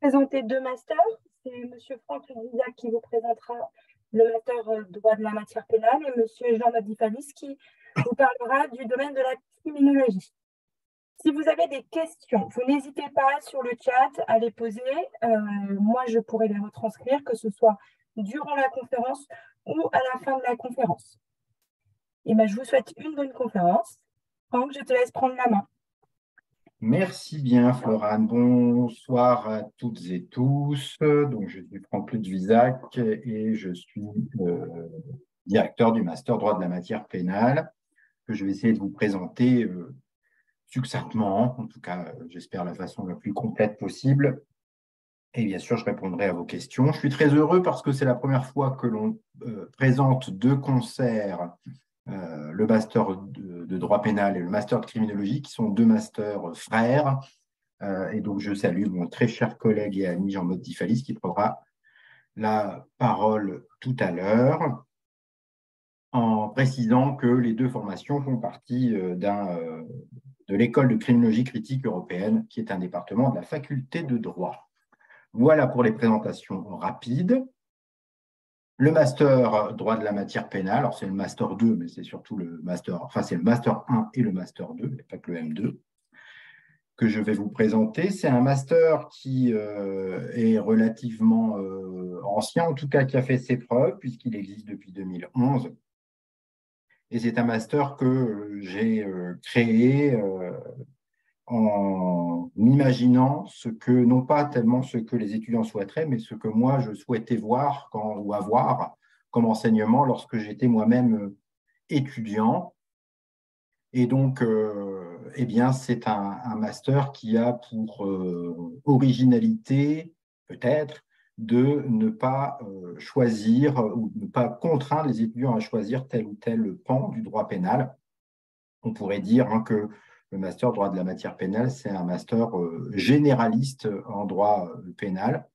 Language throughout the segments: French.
présenter deux masters. C'est M. Franck Ludillac qui vous présentera le master droit de la matière pénale et M. Jean Madifalis qui vous parlera du domaine de la criminologie. Si vous avez des questions, vous n'hésitez pas sur le chat à les poser. Moi, je pourrai les retranscrire, que ce soit durant la conférence ou à la fin de la conférence. Et je vous souhaite une bonne conférence. Franck, je te laisse prendre la main. Merci bien, Florane. Bonsoir à toutes et tous. Donc, je suis Franck Ludillac et je suis directeur du master droit de la matière pénale que je vais essayer de vous présenter succinctement, en tout cas, j'espère la façon la plus complète possible. Et bien sûr, je répondrai à vos questions. Je suis très heureux parce que c'est la première fois que l'on présente de concert le master de droit pénal et le master de criminologie, qui sont deux masters frères. Et donc, je salue mon très cher collègue et ami Jean Madifalis, qui prendra la parole tout à l'heure, en précisant que les deux formations font partie de l'école de criminologie critique européenne, qui est un département de la faculté de droit. Voilà pour les présentations rapides. Le master droit de la matière pénale, alors c'est le master 2, mais c'est surtout le master, enfin c'est le master 1 et le master 2, il n'y a pas que le M2, que je vais vous présenter. C'est un master qui est relativement ancien, en tout cas qui a fait ses preuves, puisqu'il existe depuis 2011. Et c'est un master que j'ai créé en imaginant ce que, non pas tellement ce que les étudiants souhaiteraient, mais ce que moi je souhaitais voir ou avoir comme enseignement lorsque j'étais moi-même étudiant. Et donc, eh bien, c'est un master qui a pour originalité, peut-être, de ne pas choisir ou ne pas contraindre les étudiants à choisir tel ou tel pan du droit pénal. On pourrait dire que le master droit de la matière pénale, c'est un master généraliste en droit pénal.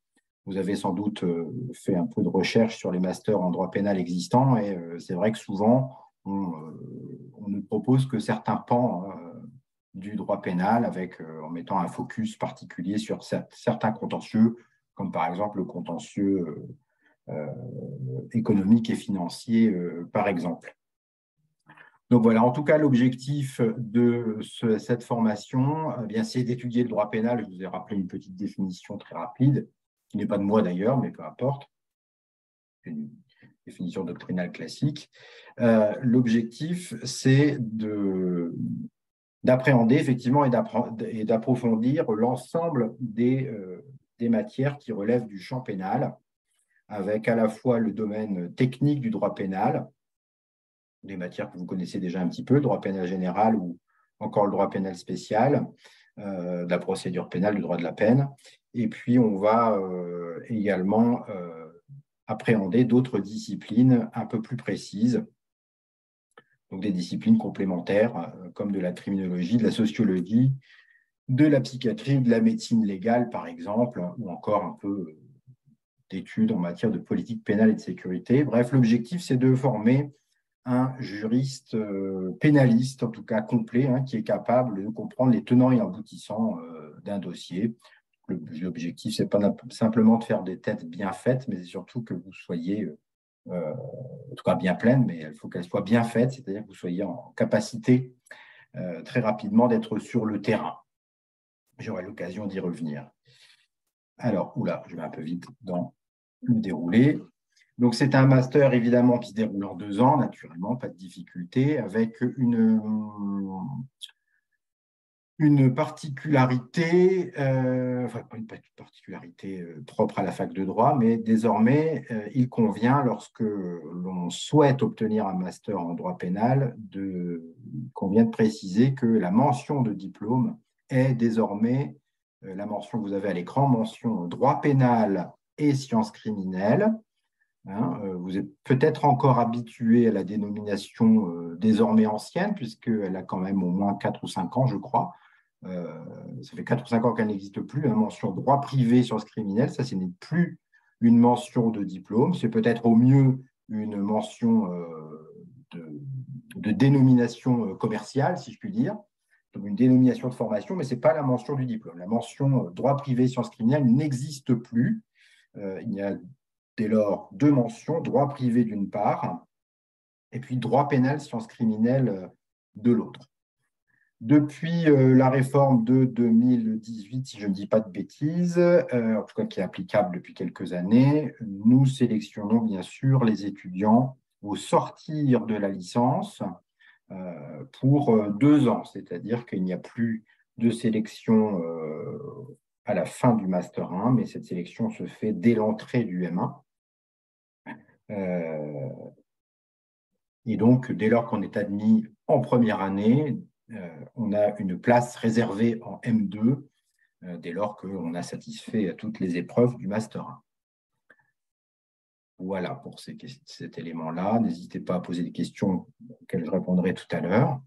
Vous avez sans doute fait un peu de recherche sur les masters en droit pénal existants et c'est vrai que souvent, on ne propose que certains pans du droit pénal en mettant un focus particulier sur certains contentieux, comme par exemple le contentieux économique et financier, par exemple. Donc voilà, en tout cas, l'objectif de cette formation, c'est d'étudier le droit pénal. Je vous ai rappelé une petite définition très rapide, qui n'est pas de moi d'ailleurs, mais peu importe. C'est une définition doctrinale classique. L'objectif, c'est d'appréhender effectivement et d'approfondir l'ensemble des matières qui relèvent du champ pénal, avec à la fois le domaine technique du droit pénal, des matières que vous connaissez déjà un petit peu, le droit pénal général ou encore le droit pénal spécial, de la procédure pénale, du droit de la peine. Et puis, on va également appréhender d'autres disciplines un peu plus précises, donc des disciplines complémentaires comme de la criminologie, de la sociologie, de la psychiatrie, de la médecine légale, par exemple, ou encore un peu d'études en matière de politique pénale et de sécurité. Bref, l'objectif, c'est de former un juriste pénaliste, en tout cas complet, qui est capable de comprendre les tenants et aboutissants d'un dossier. L'objectif, ce n'est pas simplement de faire des têtes bien faites, mais surtout que vous soyez, en tout cas bien pleines, mais il faut qu'elles soient bien faites, c'est-à-dire que vous soyez en capacité très rapidement d'être sur le terrain. J'aurai l'occasion d'y revenir. Alors, je vais un peu vite dans le déroulé. Donc, c'est un master, évidemment, qui se déroule en 2 ans, naturellement, pas de difficulté, avec une particularité, enfin, pas une particularité propre à la fac de droit, mais désormais, il convient, lorsque l'on souhaite obtenir un master en droit pénal, il convient de préciser que la mention de diplôme est désormais la mention que vous avez à l'écran, mention droit pénal et sciences criminelles. Vous êtes peut-être encore habitué à la dénomination désormais ancienne, puisqu'elle a quand même au moins 4 ou 5 ans, je crois. Ça fait 4 ou 5 ans qu'elle n'existe plus. La mention droit privé sciences criminelles, ça, ce n'est plus une mention de diplôme. C'est peut-être au mieux une mention de dénomination commerciale, si je puis dire. une dénomination de formation, mais ce n'est pas la mention du diplôme. La mention droit privé sciences criminelles n'existe plus. Il y a dès lors deux mentions, droit privé d'une part, et puis droit pénal sciences criminelles de l'autre. Depuis la réforme de 2018, si je ne dis pas de bêtises, en tout cas qui est applicable depuis quelques années, nous sélectionnons bien sûr les étudiants au sortir de la licence pour 2 ans, c'est-à-dire qu'il n'y a plus de sélection à la fin du Master 1, mais cette sélection se fait dès l'entrée du M1. Et donc, dès lors qu'on est admis en première année, on a une place réservée en M2 dès lors qu'on a satisfait à toutes les épreuves du Master 1. Voilà pour cet élément-là. N'hésitez pas à poser des questions auxquelles je répondrai tout à l'heure.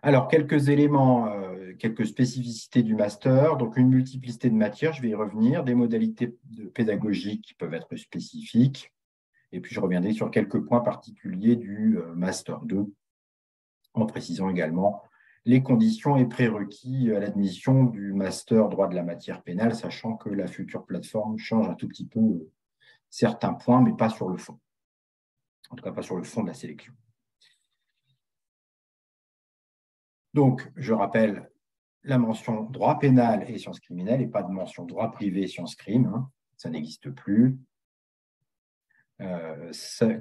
Alors, quelques éléments, quelques spécificités du master. Donc, une multiplicité de matières, je vais y revenir, des modalités pédagogiques qui peuvent être spécifiques. Et puis, je reviendrai sur quelques points particuliers du master 2, en précisant également les conditions et prérequis à l'admission du master droit de la matière pénale, sachant que la future plateforme change un tout petit peu certains points, mais pas sur le fond. En tout cas, pas sur le fond de la sélection. Donc, je rappelle la mention droit pénal et sciences criminelles et pas de mention droit privé et sciences crimes. Hein, ça n'existe plus.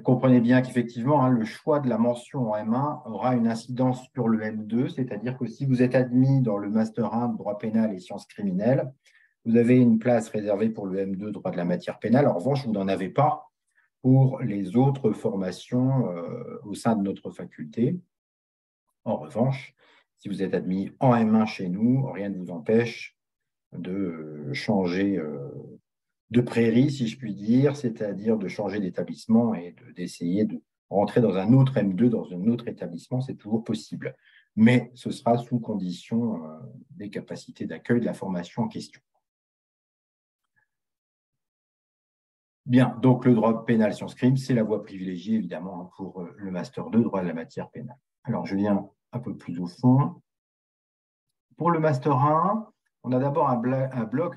Comprenez bien qu'effectivement, le choix de la mention en M1 aura une incidence sur le M2, c'est-à-dire que si vous êtes admis dans le Master 1 de droit pénal et sciences criminelles, vous avez une place réservée pour le M2 droit de la matière pénale. En revanche, vous n'en avez pas pour les autres formations au sein de notre faculté. En revanche, si vous êtes admis en M1 chez nous, rien ne vous empêche de changer de prairie, si je puis dire, c'est-à-dire de changer d'établissement et d'essayer de rentrer dans un autre M2, dans un autre établissement, c'est toujours possible. Mais ce sera sous condition des capacités d'accueil de la formation en question. Bien, donc le droit pénal sciences crimes, c'est la voie privilégiée, évidemment, pour le Master 2, droit de la matière pénale. Alors, je viens un peu plus au fond. Pour le Master 1, on a d'abord un bloc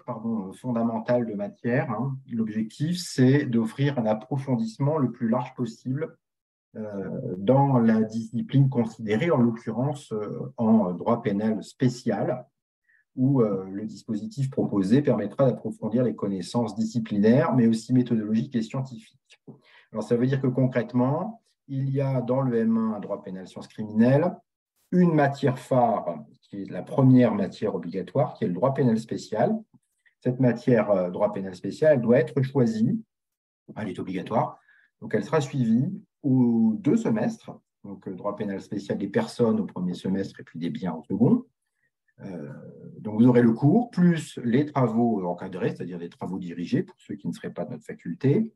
fondamental de matière. Hein. L'objectif, c'est d'offrir un approfondissement le plus large possible dans la discipline considérée, en l'occurrence en droit pénal spécial, où le dispositif proposé permettra d'approfondir les connaissances disciplinaires, mais aussi méthodologiques et scientifiques. Alors, ça veut dire que concrètement, il y a dans le M1 droit pénal sciences criminelles une matière phare, qui est la première matière obligatoire, qui est le droit pénal spécial. Cette matière droit pénal spécial, elle doit être choisie, elle est obligatoire, donc elle sera suivie aux 2 semestres, donc droit pénal spécial des personnes au premier semestre et puis des biens au second. Donc vous aurez le cours, plus les travaux encadrés, c'est-à-dire les travaux dirigés pour ceux qui ne seraient pas de notre faculté,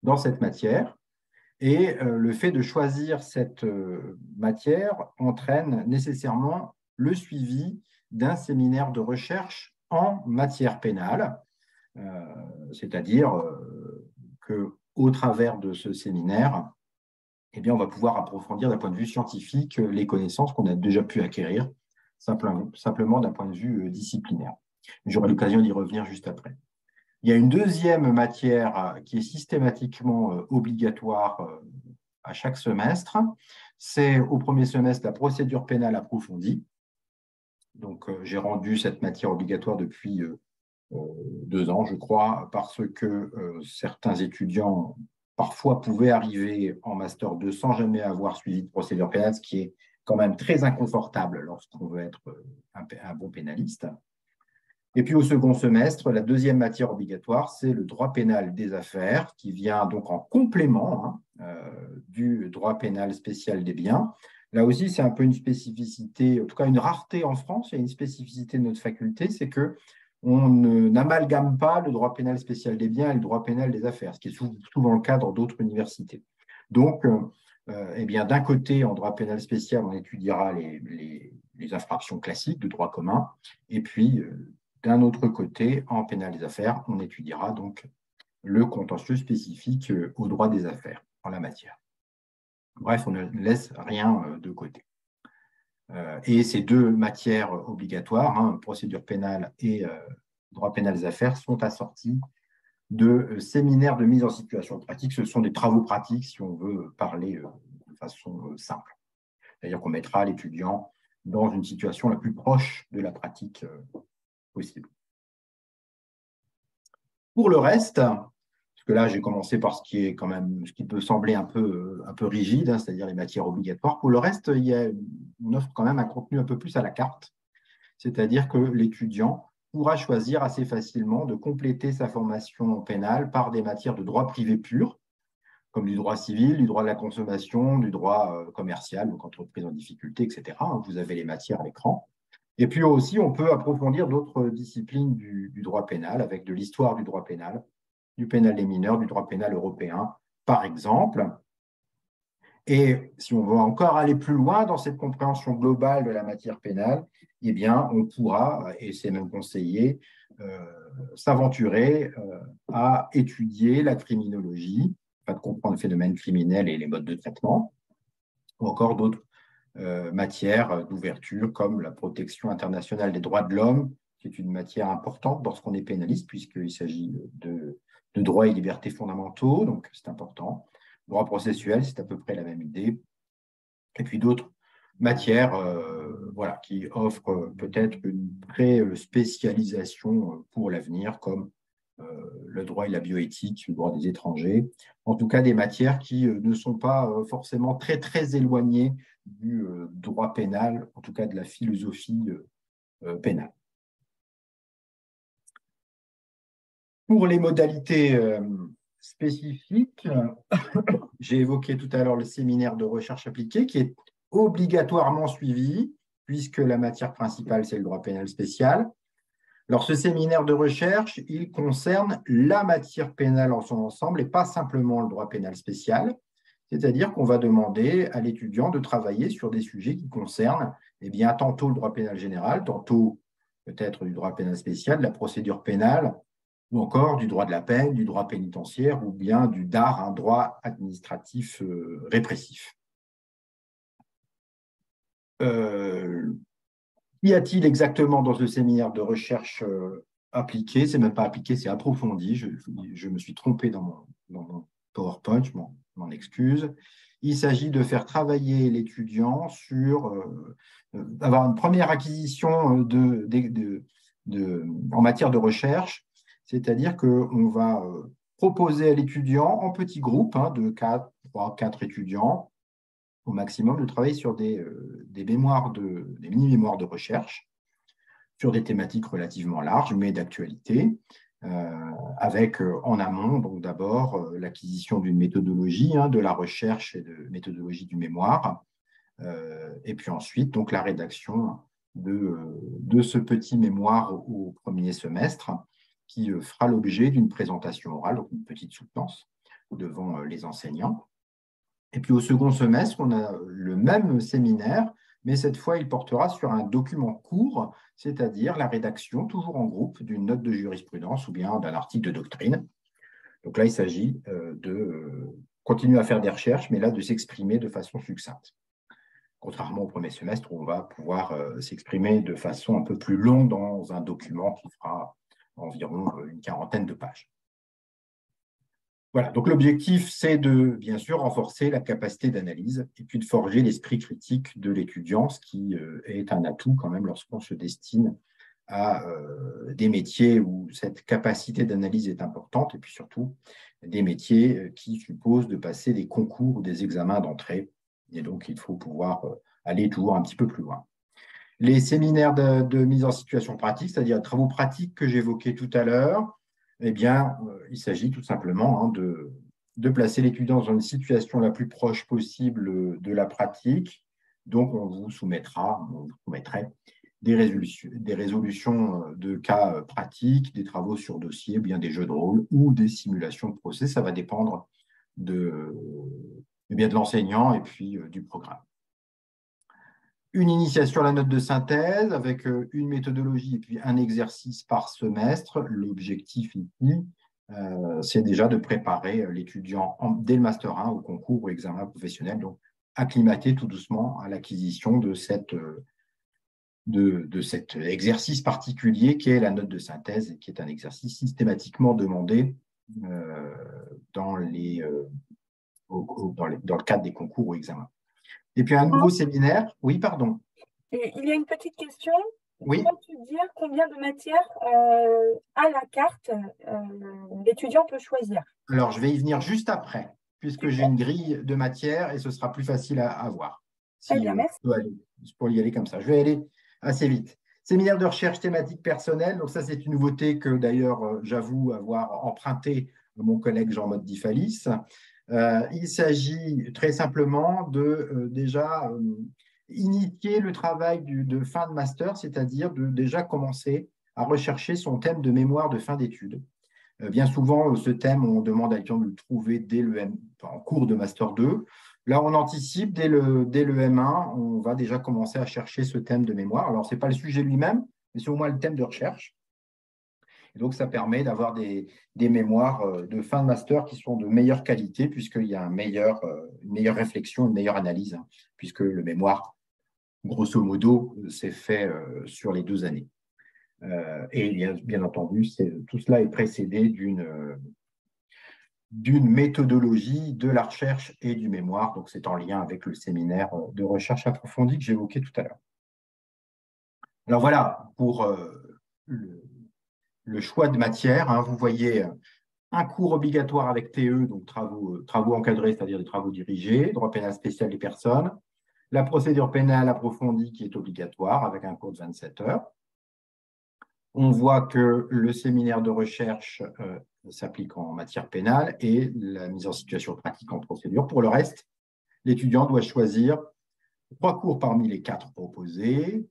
dans cette matière. Et le fait de choisir cette matière entraîne nécessairement le suivi d'un séminaire de recherche en matière pénale, c'est-à-dire qu'au travers de ce séminaire, eh bien, on va pouvoir approfondir d'un point de vue scientifique les connaissances qu'on a déjà pu acquérir, simplement d'un point de vue disciplinaire. J'aurai l'occasion d'y revenir juste après. Il y a une deuxième matière qui est systématiquement obligatoire à chaque semestre. C'est au premier semestre la procédure pénale approfondie. Donc, j'ai rendu cette matière obligatoire depuis 2 ans, je crois, parce que certains étudiants parfois pouvaient arriver en Master 2 sans jamais avoir suivi de procédure pénale, ce qui est quand même très inconfortable lorsqu'on veut être un bon pénaliste. Et puis au second semestre, la deuxième matière obligatoire, c'est le droit pénal des affaires, qui vient donc en complément du droit pénal spécial des biens. Là aussi, c'est un peu une spécificité, en tout cas une rareté en France, il y a une spécificité de notre faculté, c'est qu'on n'amalgame pas le droit pénal spécial des biens et le droit pénal des affaires, ce qui est souvent le cas dans d'autres universités. Donc, eh bien, d'un côté, en droit pénal spécial, on étudiera les infractions classiques de droit commun, et puis d'un autre côté, en pénal des affaires, on étudiera donc le contentieux spécifique au droit des affaires en la matière. Bref, on ne laisse rien de côté. Et ces deux matières obligatoires, hein, procédure pénale et droit pénal des affaires, sont assorties de séminaires de mise en situation pratique. Ce sont des travaux pratiques, si on veut parler de façon simple. C'est-à-dire qu'on mettra l'étudiant dans une situation la plus proche de la pratique possible. Pour le reste, parce que là, j'ai commencé par ce qui est quand même, ce qui peut sembler un peu rigide, hein, c'est-à-dire les matières obligatoires. Pour le reste, il y a une offre quand même un contenu un peu plus à la carte, c'est-à-dire que l'étudiant pourra choisir assez facilement de compléter sa formation pénale par des matières de droit privé pur, comme du droit civil, du droit de la consommation, du droit commercial, donc entreprise en difficulté, etc. Vous avez les matières à l'écran. Et puis aussi, on peut approfondir d'autres disciplines du droit pénal avec de l'histoire du droit pénal, du pénal des mineurs, du droit pénal européen, par exemple. Et si on veut encore aller plus loin dans cette compréhension globale de la matière pénale, eh bien, on pourra, et c'est même conseillé, s'aventurer à étudier la criminologie, afin de comprendre le phénomène criminel et les modes de traitement, ou encore d'autres matières d'ouverture comme la protection internationale des droits de l'homme, qui est une matière importante lorsqu'on est pénaliste, puisqu'il s'agit de droits et libertés fondamentaux, donc c'est important. Droit processuel, c'est à peu près la même idée. Et puis d'autres matières voilà, qui offrent peut-être une pré-spécialisation pour l'avenir, comme le droit et la bioéthique, le droit des étrangers. En tout cas, des matières qui ne sont pas forcément très, très éloignées du droit pénal, en tout cas de la philosophie pénale. Pour les modalités spécifiques, j'ai évoqué tout à l'heure le séminaire de recherche appliquée qui est obligatoirement suivi, puisque la matière principale, c'est le droit pénal spécial. Alors, ce séminaire de recherche, il concerne la matière pénale en son ensemble et pas simplement le droit pénal spécial. C'est-à-dire qu'on va demander à l'étudiant de travailler sur des sujets qui concernent eh bien, tantôt le droit pénal général, tantôt peut-être du droit pénal spécial, de la procédure pénale, ou encore du droit de la peine, du droit pénitentiaire, ou bien du DAR, un droit administratif répressif. Qu'y a-t-il exactement dans ce séminaire de recherche appliquée? C'est même pas appliqué, c'est approfondi. Je me suis trompé dans mon PowerPoint, je m'en excuse. Il s'agit de faire travailler l'étudiant sur avoir une première acquisition en matière de recherche, c'est-à-dire qu'on va proposer à l'étudiant en petits groupes de 3-4 étudiants au maximum de travailler sur des mini-mémoires de recherche sur des thématiques relativement larges, mais d'actualité, avec en amont, donc d'abord, l'acquisition d'une méthodologie de la recherche et de méthodologie du mémoire, et puis ensuite, donc, la rédaction de ce petit mémoire au premier semestre, qui fera l'objet d'une présentation orale, donc une petite soutenance devant les enseignants. Et puis au second semestre, on a le même séminaire, mais cette fois, il portera sur un document court, c'est-à-dire la rédaction, toujours en groupe, d'une note de jurisprudence ou bien d'un article de doctrine. Donc là, il s'agit de continuer à faire des recherches, mais là, de s'exprimer de façon succincte. Contrairement au premier semestre où on va pouvoir s'exprimer de façon un peu plus longue dans un document qui fera environ une quarantaine de pages. Voilà, donc l'objectif, c'est de, bien sûr, renforcer la capacité d'analyse et puis de forger l'esprit critique de l'étudiant, ce qui est un atout quand même lorsqu'on se destine à des métiers où cette capacité d'analyse est importante et puis surtout des métiers qui supposent de passer des concours ou des examens d'entrée. Et donc, il faut pouvoir aller toujours un petit peu plus loin. Les séminaires de mise en situation pratique, c'est-à-dire les travaux pratiques que j'évoquais tout à l'heure, eh bien, il s'agit tout simplement de placer l'étudiant dans une situation la plus proche possible de la pratique. Donc, on vous soumettrait des résolutions de cas pratiques, des travaux sur dossier, bien des jeux de rôle ou des simulations de procès. Ça va dépendre de l'enseignant et puis du programme. Une initiation à la note de synthèse avec une méthodologie et puis un exercice par semestre. L'objectif ici, c'est déjà de préparer l'étudiant dès le Master 1 au concours ou examen professionnel. Donc, acclimater tout doucement à l'acquisition de cet exercice particulier qui est la note de synthèse et qui est un exercice systématiquement demandé dans le cadre des concours ou examens. Et puis un nouveau séminaire. Oui, pardon. Il y a une petite question. Oui. Peux-tu dire combien de matières à la carte l'étudiant peut choisir? Alors, je vais y venir juste après, puisque j'ai une grille de matières et ce sera plus facile à voir. Très bien, merci. Pour y aller comme ça. Je vais aller assez vite. Séminaire de recherche thématique personnelle. Donc, ça, c'est une nouveauté que d'ailleurs, j'avoue avoir emprunté de mon collègue Jean-Maude Diffalis. Il s'agit très simplement de déjà initier le travail de fin de master, c'est-à-dire de déjà commencer à rechercher son thème de mémoire de fin d'études. Bien souvent, ce thème, on demande à l'étudiant de le trouver en cours de Master 2. Là, on anticipe dès le M1, on va déjà commencer à chercher ce thème de mémoire. Alors, ce n'est pas le sujet lui-même, mais c'est au moins le thème de recherche. Et donc, ça permet d'avoir des mémoires de fin de master qui sont de meilleure qualité, puisqu'il y a une meilleure réflexion, une meilleure analyse, hein, puisque le mémoire, grosso modo, c'est fait sur les 2 années. Et bien entendu, tout cela est précédé d'une méthodologie de la recherche et du mémoire. Donc, c'est en lien avec le séminaire de recherche approfondie que j'évoquais tout à l'heure. Alors voilà, pour le choix de matière, hein, vous voyez un cours obligatoire avec TE, donc travaux encadrés, c'est-à-dire des travaux dirigés, droit pénal spécial des personnes, la procédure pénale approfondie qui est obligatoire avec un cours de 27 heures. On voit que le séminaire de recherche s'applique en matière pénale et la mise en situation pratique en procédure. Pour le reste, l'étudiant doit choisir 3 cours parmi les 4 proposés,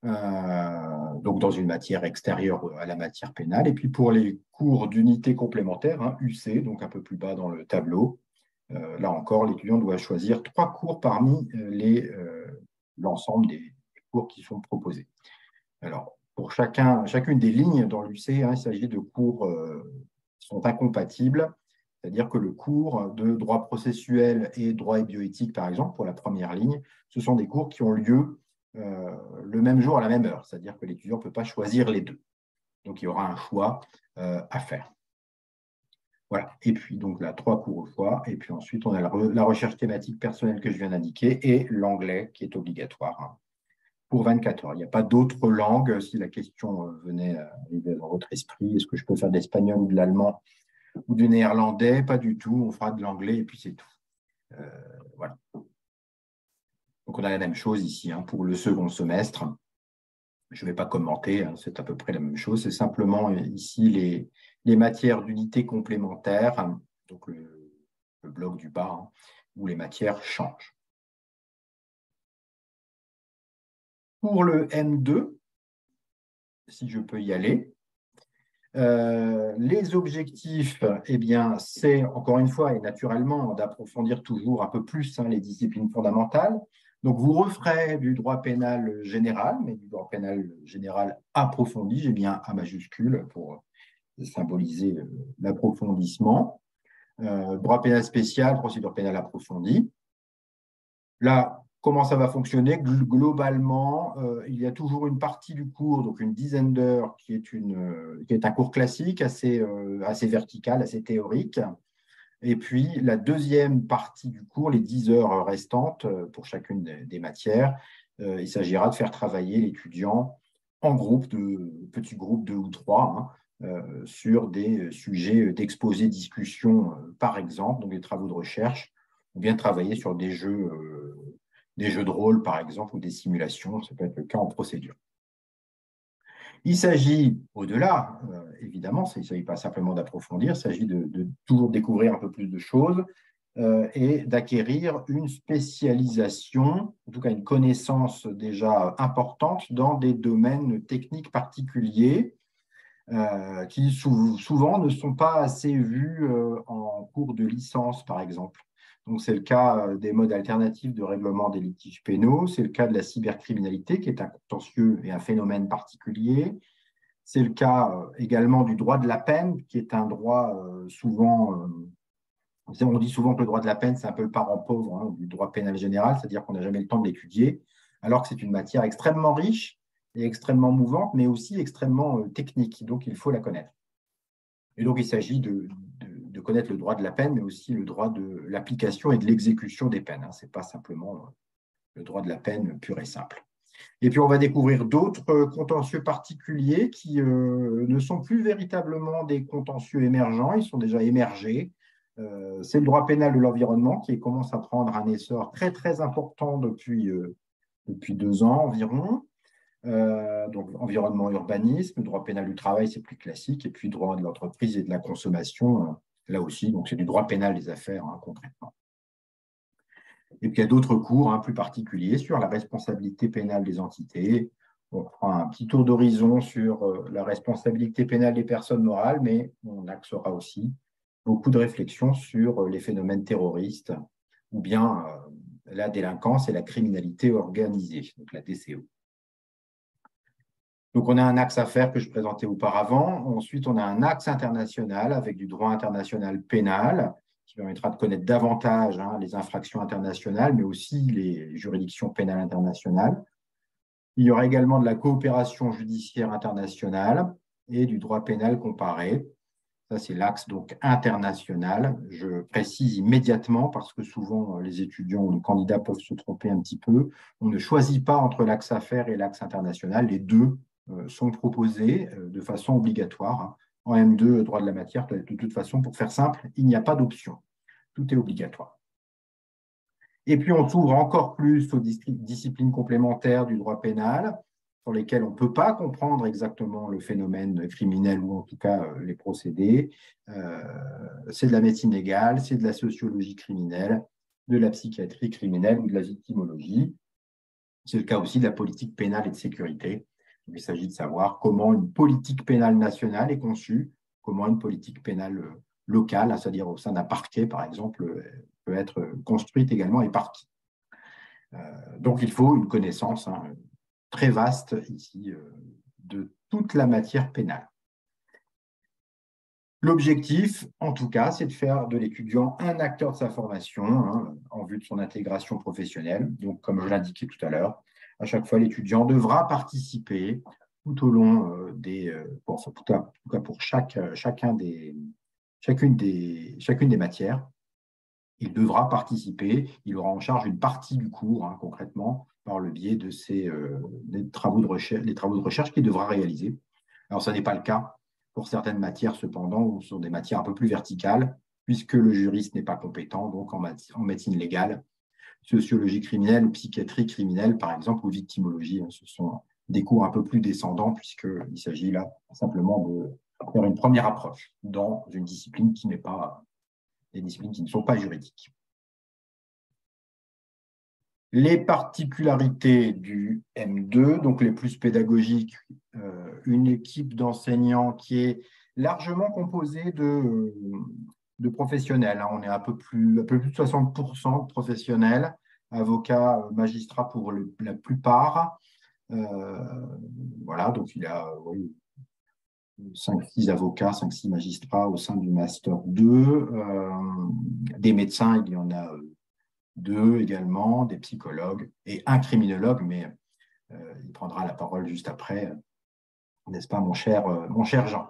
donc dans une matière extérieure à la matière pénale. Et puis pour les cours d'unité complémentaire, hein, UC, donc un peu plus bas dans le tableau, là encore, l'étudiant doit choisir 3 cours parmi l'ensemble des cours qui sont proposés. Alors, pour chacune des lignes dans l'UC, hein, il s'agit de cours qui sont incompatibles, c'est-à-dire que le cours de droit processuel et droit et bioéthique, par exemple, pour la première ligne, ce sont des cours qui ont lieu le même jour à la même heure, c'est-à-dire que l'étudiant ne peut pas choisir les deux. Donc, il y aura un choix à faire. Voilà. Et puis, donc là, 3 cours au choix. Et puis ensuite, on a la recherche thématique personnelle que je viens d'indiquer et l'anglais qui est obligatoire, hein, pour 24 heures. Il n'y a pas d'autres langues. Si la question venait à arriver dans votre esprit, est-ce que je peux faire de l'espagnol ou de l'allemand ou du néerlandais? Pas du tout. On fera de l'anglais et puis c'est tout. Voilà. Donc, on a la même chose ici, hein, pour le second semestre. Je ne vais pas commenter, hein, c'est à peu près la même chose. C'est simplement ici les matières d'unité complémentaire, hein, donc le bloc du bas, hein, où les matières changent. Pour le M2, si je peux y aller, les objectifs, eh bien, c'est encore une fois et naturellement d'approfondir toujours un peu plus, hein, les disciplines fondamentales. Donc, vous referez du droit pénal général, mais du droit pénal général approfondi, j'ai bien A majuscule pour symboliser l'approfondissement. Droit pénal spécial, procédure pénale approfondie. Là, comment ça va fonctionner? Globalement, il y a toujours une partie du cours, donc une dizaine d'heures, qui est un cours classique, assez vertical, assez théorique. Et puis, la deuxième partie du cours, les 10 heures restantes pour chacune des matières, il s'agira de faire travailler l'étudiant en petits groupes 2 ou 3, hein, sur des sujets d'exposé, discussion, par exemple, donc des travaux de recherche, ou bien travailler sur des jeux de rôle, par exemple, ou des simulations, ça peut être le cas en procédure. Il s'agit, au-delà, évidemment, il ne s'agit pas simplement d'approfondir, il s'agit de toujours découvrir un peu plus de choses et d'acquérir une spécialisation, en tout cas une connaissance déjà importante dans des domaines techniques particuliers qui souvent ne sont pas assez vus en cours de licence, par exemple. Donc, c'est le cas des modes alternatifs de règlement des litiges pénaux, c'est le cas de la cybercriminalité, qui est un contentieux et un phénomène particulier. C'est le cas également du droit de la peine, qui est un droit souvent On dit souvent que le droit de la peine, c'est un peu le parent pauvre du droit pénal général, c'est-à-dire qu'on n'a jamais le temps de l'étudier, alors que c'est une matière extrêmement riche et extrêmement mouvante, mais aussi extrêmement technique. Donc, il faut la connaître. Et donc, il s'agit de connaître le droit de la peine, mais aussi le droit de l'application et de l'exécution des peines. Ce n'est pas simplement le droit de la peine pur et simple. Et puis, on va découvrir d'autres contentieux particuliers qui ne sont plus véritablement des contentieux émergents, ils sont déjà émergés. C'est le droit pénal de l'environnement qui commence à prendre un essor très, très important depuis 2 ans environ. Donc, environnement, urbanisme, droit pénal du travail, c'est plus classique, et puis droit de l'entreprise et de la consommation, là aussi, donc c'est du droit pénal des affaires, concrètement. Et puis, il y a d'autres cours plus particuliers sur la responsabilité pénale des entités. On fera un petit tour d'horizon sur la responsabilité pénale des personnes morales, mais on axera aussi beaucoup de réflexions sur les phénomènes terroristes ou bien la délinquance et la criminalité organisée, donc la DCO. Donc, on a un axe à faire que je présentais auparavant. Ensuite, on a un axe international avec du droit international pénal qui permettra de connaître davantage les infractions internationales, mais aussi les juridictions pénales internationales. Il y aura également de la coopération judiciaire internationale et du droit pénal comparé. Ça, c'est l'axe donc international. Je précise immédiatement parce que souvent les étudiants ou les candidats peuvent se tromper un petit peu. On ne choisit pas entre l'axe affaires et l'axe international. Les deux sont proposés de façon obligatoire. En M2, droit de la matière, de toute façon, pour faire simple, il n'y a pas d'option. Tout est obligatoire. Et puis, on s'ouvre encore plus aux disciplines complémentaires du droit pénal, sur lesquelles on ne peut pas comprendre exactement le phénomène criminel ou en tout cas les procédés. C'est de la médecine légale, c'est de la sociologie criminelle, de la psychiatrie criminelle ou de la victimologie. C'est le cas aussi de la politique pénale et de sécurité. Il s'agit de savoir comment une politique pénale nationale est conçue, comment une politique pénale locale, c'est-à-dire au sein d'un parquet, par exemple, peut être construite également et par qui. Donc, il faut une connaissance très vaste ici de toute la matière pénale. L'objectif, en tout cas, c'est de faire de l'étudiant un acteur de sa formation en vue de son intégration professionnelle. Donc, comme je l'indiquais tout à l'heure, à chaque fois, l'étudiant devra participer tout au long en tout cas pour chacune des matières. Il devra participer, il aura en charge une partie du cours, concrètement, par le biais de des travaux de recherche qu'il devra réaliser. Alors, ça n'est pas le cas pour certaines matières, cependant, ou sur des matières un peu plus verticales, puisque le juriste n'est pas compétent, donc en médecine légale, sociologie criminelle, psychiatrie criminelle, par exemple, ou victimologie. Ce sont des cours un peu plus descendants, puisqu'il s'agit là simplement de faire une première approche dans une discipline qui n'est pas des disciplines qui ne sont pas juridiques. Les particularités du M2, donc les plus pédagogiques, une équipe d'enseignants qui est largement composée de professionnels. On est un peu plus de 60% de professionnels, avocats, magistrats pour la plupart. Voilà, donc il y a 5-6 avocats, 5-6 magistrats au sein du Master 2. Des médecins, il y en a 2 également, des psychologues et un criminologue, mais il prendra la parole juste après, n'est-ce pas, mon cher Jean?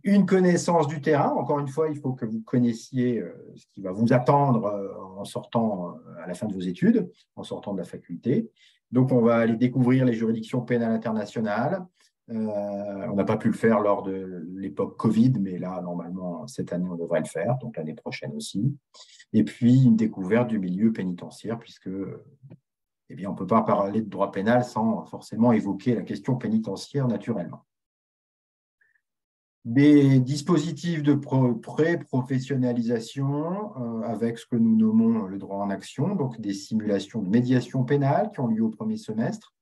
Une connaissance du terrain, encore une fois, il faut que vous connaissiez ce qui va vous attendre en sortant à la fin de vos études, en sortant de la faculté. Donc, on va aller découvrir les juridictions pénales internationales. On n'a pas pu le faire lors de l'époque Covid, mais là, normalement, cette année, on devrait le faire, donc l'année prochaine aussi. Et puis, une découverte du milieu pénitentiaire, puisque on ne peut pas parler de droit pénal sans forcément évoquer la question pénitentiaire naturellement. Des dispositifs de pré-professionnalisation avec ce que nous nommons le droit en action, donc des simulations de médiation pénale qui ont lieu au premier semestre,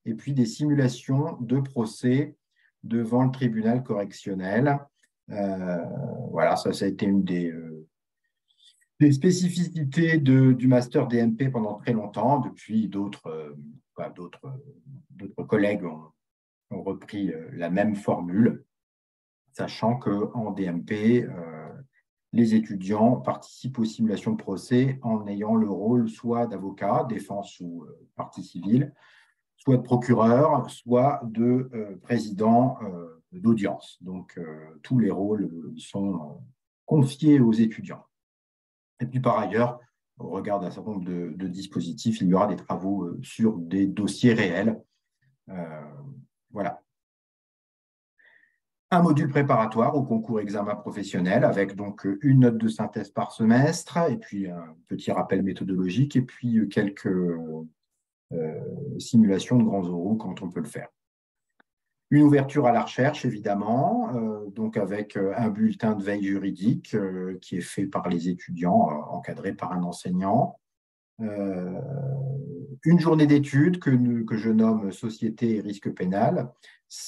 et puis des simulations de procès devant le tribunal correctionnel. Voilà, ça a été une des spécificités du master DMP pendant très longtemps. Depuis, d'autres collègues ont repris la même formule, sachant qu'en DMP, les étudiants participent aux simulations de procès en ayant le rôle soit d'avocat, défense ou partie civile, soit de procureur, soit de président d'audience. Donc, tous les rôles sont confiés aux étudiants. Et puis, par ailleurs, au regard d'un certain nombre de dispositifs, il y aura des travaux sur des dossiers réels. Voilà. Un module préparatoire au concours examen professionnel avec donc une note de synthèse par semestre et puis un petit rappel méthodologique et puis quelques simulations de grands oraux quand on peut le faire. Une ouverture à la recherche, évidemment, donc avec un bulletin de veille juridique qui est fait par les étudiants, encadré par un enseignant. Une journée d'études que je nomme société et risque pénal.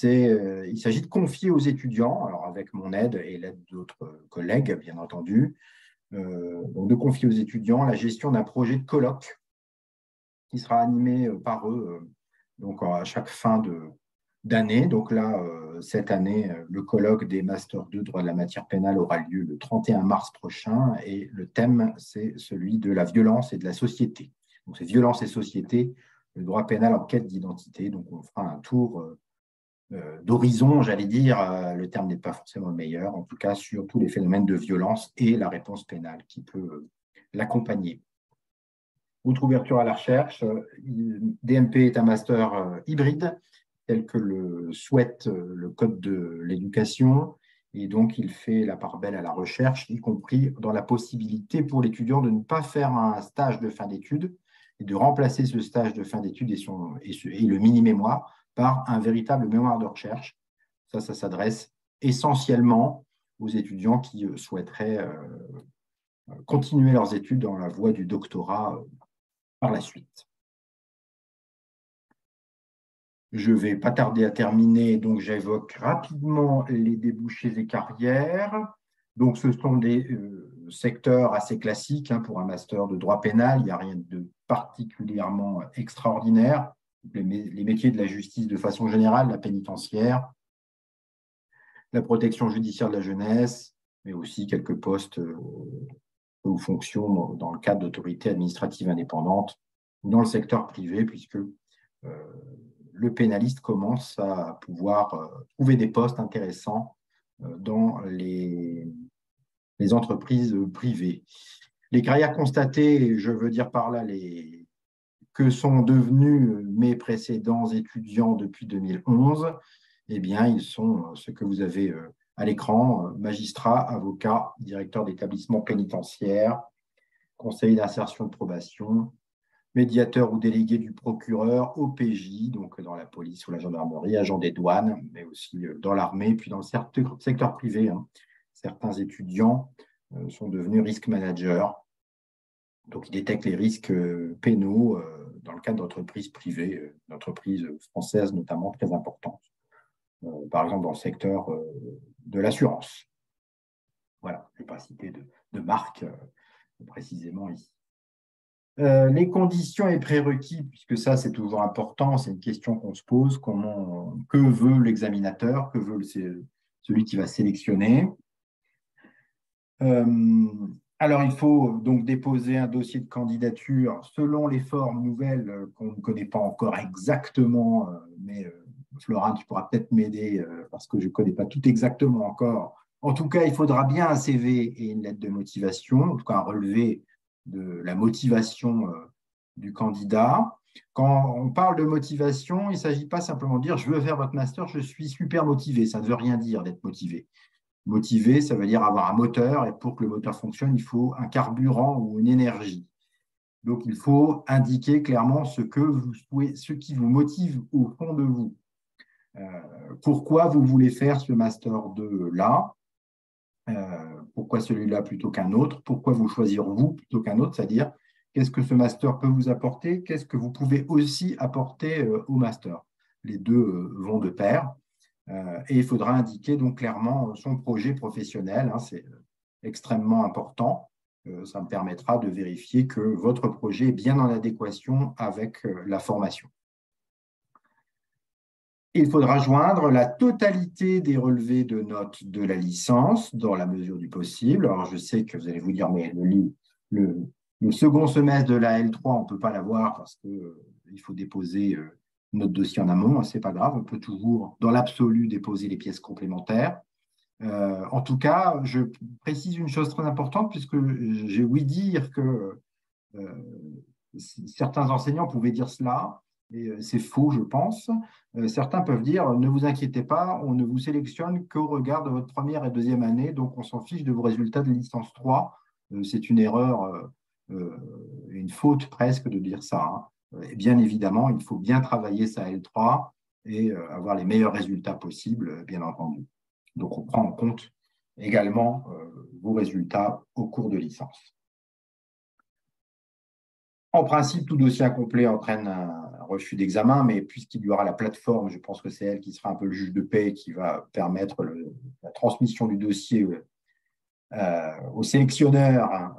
Il s'agit de confier aux étudiants, alors avec mon aide et l'aide d'autres collègues, bien entendu, donc de confier aux étudiants la gestion d'un projet de colloque qui sera animé par eux donc à chaque fin d'année. Donc là, cette année, le colloque des Master 2 droit de la matière pénale aura lieu le 31 mars prochain et le thème, c'est celui de la violence et de la société. Donc, c'est violence et société, le droit pénal en quête d'identité. Donc, on fera un tour d'horizon, j'allais dire, le terme n'est pas forcément le meilleur, en tout cas sur tous les phénomènes de violence et la réponse pénale qui peut l'accompagner. Outre ouverture à la recherche, DMP est un master hybride, tel que le souhaite le Code de l'éducation. Et donc, il fait la part belle à la recherche, y compris dans la possibilité pour l'étudiant de ne pas faire un stage de fin d'études et de remplacer ce stage de fin d'études et le mini-mémoire par un véritable mémoire de recherche. Ça s'adresse essentiellement aux étudiants qui souhaiteraient continuer leurs études dans la voie du doctorat par la suite. Je ne vais pas tarder à terminer, donc j'évoque rapidement les débouchés et carrières. Donc, ce sont des secteurs assez classiques pour un master de droit pénal. Il n'y a rien de particulièrement extraordinaire. Les métiers de la justice de façon générale, la pénitentiaire, la protection judiciaire de la jeunesse, mais aussi quelques postes ou fonctions dans le cadre d'autorités administratives indépendantes dans le secteur privé, puisque le pénaliste commence à pouvoir trouver des postes intéressants dans les entreprises privées. Les carrières constatées, je veux dire par là que sont devenus mes précédents étudiants depuis 2011, eh bien, ils sont ce que vous avez à l'écran, magistrat, avocat, directeur d'établissement pénitentiaire, conseiller d'insertion de probation, médiateur ou délégué du procureur, OPJ, donc dans la police ou la gendarmerie, agent des douanes, mais aussi dans l'armée, puis dans le secteur privé. Certains étudiants sont devenus risk managers, donc ils détectent les risques pénaux dans le cadre d'entreprises privées, d'entreprises françaises notamment très importantes, par exemple dans le secteur de l'assurance. Voilà, je ne vais pas citer de marque précisément ici. Les conditions et prérequis, puisque ça c'est toujours important, c'est une question qu'on se pose, que veut l'examinateur, que veut celui qui va sélectionner. Alors il faut donc déposer un dossier de candidature selon les formes nouvelles qu'on ne connaît pas encore exactement, mais Florent, tu pourras peut-être m'aider parce que je ne connais pas tout exactement encore. En tout cas, il faudra bien un CV et une lettre de motivation, en tout cas un relevé de la motivation du candidat. Quand on parle de motivation, il ne s'agit pas simplement de dire « je veux faire votre master, je suis super motivé ». Ça ne veut rien dire d'être motivé. Motivé, ça veut dire avoir un moteur, et pour que le moteur fonctionne, il faut un carburant ou une énergie. Donc, il faut indiquer clairement ce qui vous motive au fond de vous. Pourquoi vous voulez faire ce master 2-là, pourquoi celui-là plutôt qu'un autre, pourquoi vous choisir vous plutôt qu'un autre, c'est-à-dire qu'est-ce que ce master peut vous apporter, qu'est-ce que vous pouvez aussi apporter au master. Les deux vont de pair et il faudra indiquer donc clairement son projet professionnel, c'est extrêmement important. Ça me permettra de vérifier que votre projet est bien en adéquation avec la formation. Il faudra joindre la totalité des relevés de notes de la licence dans la mesure du possible. Alors, je sais que vous allez vous dire, mais le second semestre de la L3, on ne peut pas l'avoir parce qu'il faut déposer notre dossier en amont. Ce n'est pas grave, on peut toujours, dans l'absolu, déposer les pièces complémentaires. En tout cas, je précise une chose très importante puisque j'ai ouï dire que certains enseignants pouvaient dire cela, et c'est faux, je pense. Certains peuvent dire, ne vous inquiétez pas, on ne vous sélectionne qu'au regard de votre première et deuxième année, donc on s'en fiche de vos résultats de licence 3. C'est une erreur, une faute presque de dire ça, hein. Et bien évidemment, il faut bien travailler sa L3 et avoir les meilleurs résultats possibles, bien entendu. Donc, on prend en compte également vos résultats au cours de licence. En principe, tout dossier incomplet entraîne un refus d'examen, mais puisqu'il y aura la plateforme, je pense que c'est elle qui sera un peu le juge de paix qui va permettre la transmission du dossier au sélectionneur, hein,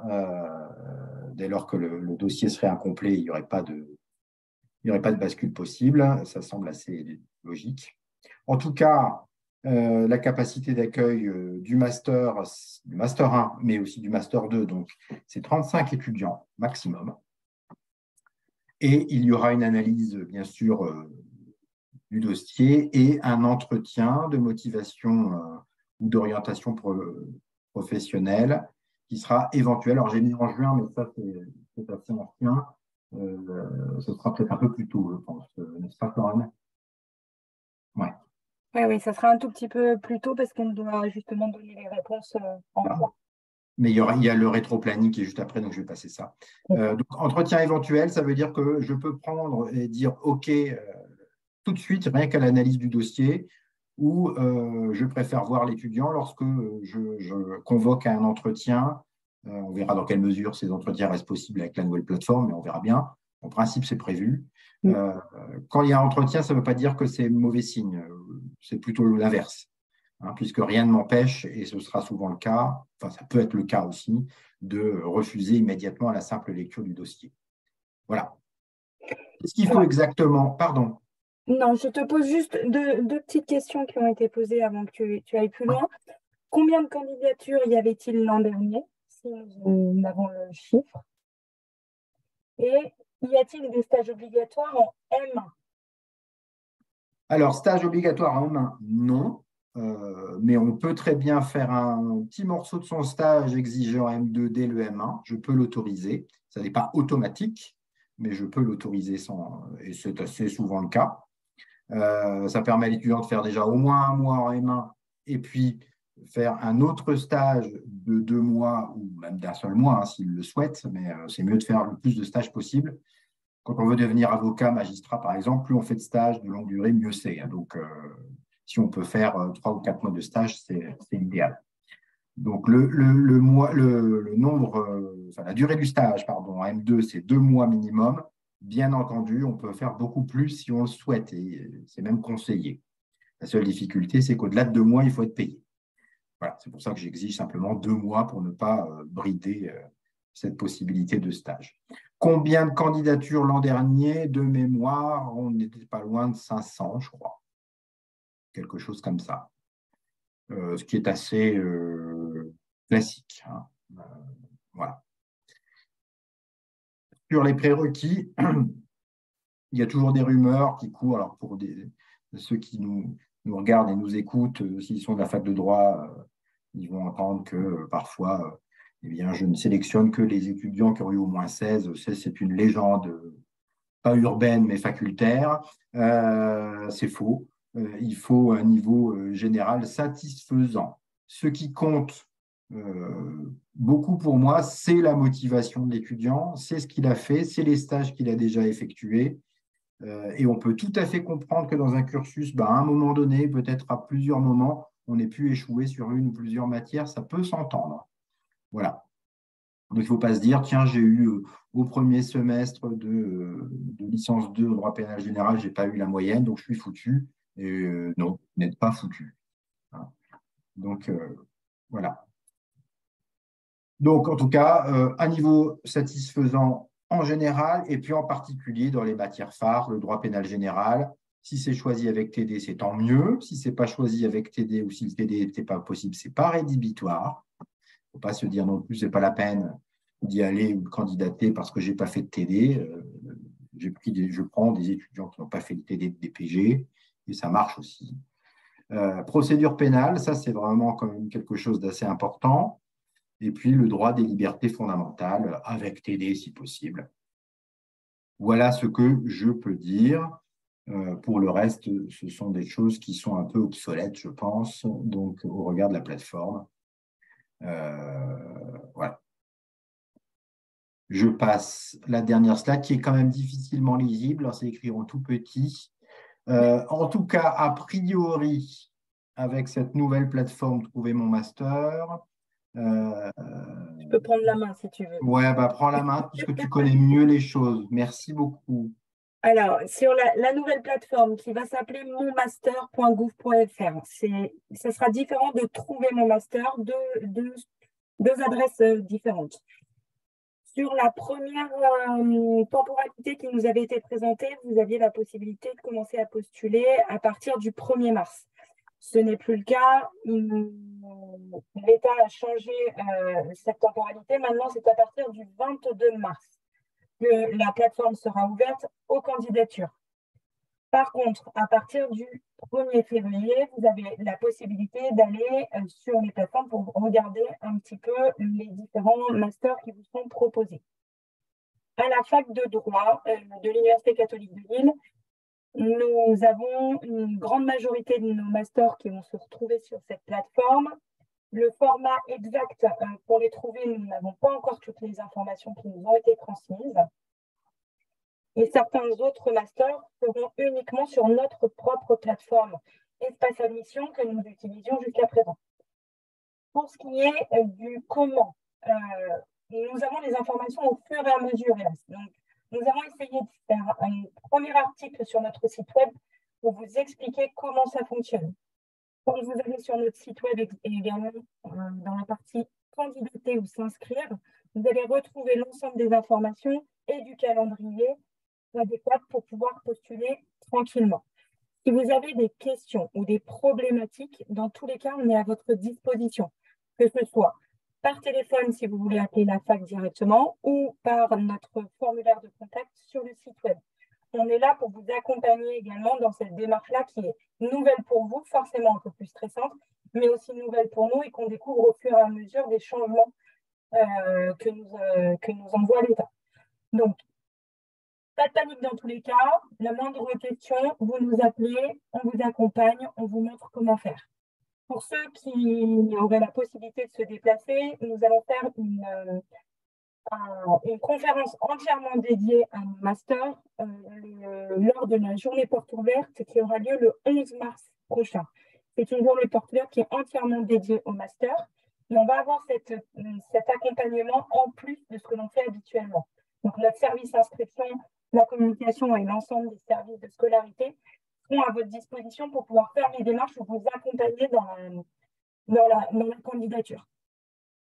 dès lors que le dossier serait incomplet, il n'y aurait pas de bascule possible. Ça semble assez logique. En tout cas, la capacité d'accueil du master 1, mais aussi du master 2, donc c'est 35 étudiants maximum. Et il y aura une analyse, bien sûr, du dossier et un entretien de motivation ou d'orientation professionnelle qui sera éventuel. Alors, j'ai mis en juin, mais ça, c'est assez ancien. Ce sera peut-être un peu plus tôt, je pense, n'est-ce pas, Florane? Ouais. Oui, ça sera un tout petit peu plus tôt parce qu'on doit justement donner les réponses en juin. Mais il y a le rétro-planning qui est juste après, donc je vais passer ça. Donc, entretien éventuel, ça veut dire que je peux prendre et dire OK tout de suite, rien qu'à l'analyse du dossier, ou je préfère voir l'étudiant lorsque je convoque un entretien. On verra dans quelle mesure ces entretiens restent possibles avec la nouvelle plateforme, mais on verra bien. En principe, c'est prévu. Quand il y a un entretien, ça ne veut pas dire que c'est mauvais signe. C'est plutôt l'inverse. Hein, puisque rien ne m'empêche, et ce sera souvent le cas, enfin ça peut être le cas aussi, de refuser immédiatement à la simple lecture du dossier. Voilà. Qu'est-ce qu'il faut exactement? Pardon. Non, je te pose juste deux petites questions qui ont été posées avant que tu ailles plus loin. Combien de candidatures y avait-il l'an dernier, si nous avons le chiffre? Et y a-t-il des stages obligatoires en M1? Alors, stage obligatoire en M1, non. Mais on peut très bien faire un petit morceau de son stage exigé en M2 dès le M1. Je peux l'autoriser. Ça n'est pas automatique, mais je peux l'autoriser et c'est assez souvent le cas. Ça permet à l'étudiant de faire déjà au moins un mois en M1 et puis faire un autre stage de 2 mois ou même d'un seul mois, hein, s'il le souhaite, mais c'est mieux de faire le plus de stages possible. Quand on veut devenir avocat, magistrat, par exemple, plus on fait de stages de longue durée, mieux c'est. Donc, si on peut faire 3 ou 4 mois de stage, c'est idéal. Donc, le nombre, enfin, la durée du stage, pardon, en M2, c'est 2 mois minimum. Bien entendu, on peut faire beaucoup plus si on le souhaite, et c'est même conseillé. La seule difficulté, c'est qu'au-delà de 2 mois, il faut être payé. Voilà, c'est pour ça que j'exige simplement 2 mois pour ne pas brider cette possibilité de stage. Combien de candidatures l'an dernier? De mémoire, on n'était pas loin de 500, je crois. Quelque chose comme ça. Ce qui est assez classique. Hein. Voilà. Sur les prérequis, il y a toujours des rumeurs qui courent. Alors, pour ceux qui nous regardent et nous écoutent, s'ils sont de la fac de droit, ils vont entendre que parfois, eh bien, je ne sélectionne que les étudiants qui ont eu au moins 16. C'est une légende, pas urbaine, mais facultaire. C'est faux. Il faut un niveau général satisfaisant. Ce qui compte beaucoup pour moi, c'est la motivation de l'étudiant, c'est ce qu'il a fait, c'est les stages qu'il a déjà effectués. Et on peut tout à fait comprendre que dans un cursus, à un moment donné, peut-être à plusieurs moments, on ait pu échouer sur une ou plusieurs matières, ça peut s'entendre. Voilà. Donc, il ne faut pas se dire, tiens, j'ai eu au premier semestre de licence 2 au droit pénal général, je n'ai pas eu la moyenne, donc je suis foutu. Et non, vous n'êtes pas foutu. Hein. Donc, voilà. Donc, en tout cas, un niveau satisfaisant en général, et puis en particulier dans les matières phares, le droit pénal général, Si c'est choisi avec TD, c'est tant mieux. Si ce n'est pas choisi avec TD ou si le TD n'était pas possible, ce n'est pas rédhibitoire. Il ne faut pas se dire non plus, ce n'est pas la peine d'y aller ou de candidater parce que je n'ai pas fait de TD. Je prends des étudiants qui n'ont pas fait de TD de DPG et ça marche aussi. Procédure pénale, ça c'est vraiment quand même quelque chose d'assez important. Et puis le droit des libertés fondamentales avec TD si possible. Voilà ce que je peux dire. Pour le reste, ce sont des choses qui sont un peu obsolètes, je pense, donc au regard de la plateforme. Voilà. Je passe la dernière slide qui est quand même difficilement lisible. Alors, c'est écrit en tout petit. En tout cas, a priori, avec cette nouvelle plateforme Trouver mon master. Je peux prendre la main si tu veux. Ouais, bah, prends la main puisque tu connais mieux les choses. Merci beaucoup. Alors, sur la nouvelle plateforme qui va s'appeler monmaster.gouv.fr, ça sera différent de Trouver mon master, deux adresses différentes. Sur la première temporalité qui nous avait été présentée, vous aviez la possibilité de commencer à postuler à partir du 1er mars. Ce n'est plus le cas. L'État a changé cette temporalité. Maintenant, c'est à partir du 22 mars que la plateforme sera ouverte aux candidatures. Par contre, à partir du 1er février, vous avez la possibilité d'aller sur les plateformes pour regarder un petit peu les différents masters qui vous sont proposés. À la fac de droit de l'Université catholique de Lille, nous avons une grande majorité de nos masters qui vont se retrouver sur cette plateforme. Le format exact, pour les trouver, nous n'avons pas encore toutes les informations qui nous ont été transmises. Et certains autres masters seront uniquement sur notre propre plateforme Espace Admission que nous utilisions jusqu'à présent. Pour ce qui est du comment, nous avons les informations au fur et à mesure, hélas. Donc, nous avons essayé de faire un premier article sur notre site web pour vous expliquer comment ça fonctionne. Quand vous allez sur notre site web et également dans la partie candidater ou s'inscrire, vous allez retrouver l'ensemble des informations et du calendrier adéquat pour pouvoir postuler tranquillement. Si vous avez des questions ou des problématiques, dans tous les cas, on est à votre disposition, que ce soit par téléphone si vous voulez appeler la fac directement ou par notre formulaire de contact sur le site web. On est là pour vous accompagner également dans cette démarche-là qui est nouvelle pour vous, forcément un peu plus stressante, mais aussi nouvelle pour nous et qu'on découvre au fur et à mesure des changements que nous envoie l'État. Donc, pas de panique dans tous les cas. La moindre question, vous nous appelez, on vous accompagne, on vous montre comment faire. Pour ceux qui auraient la possibilité de se déplacer, nous allons faire une conférence entièrement dédiée à un master lors de la journée porte ouverte qui aura lieu le 11 mars prochain. C'est une journée porte ouverte qui est entièrement dédiée au master. Et on va avoir cet accompagnement en plus de ce que l'on fait habituellement. Donc, notre service inscription, la communication et l'ensemble des services de scolarité seront à votre disposition pour pouvoir faire les démarches ou vous accompagner dans la candidature.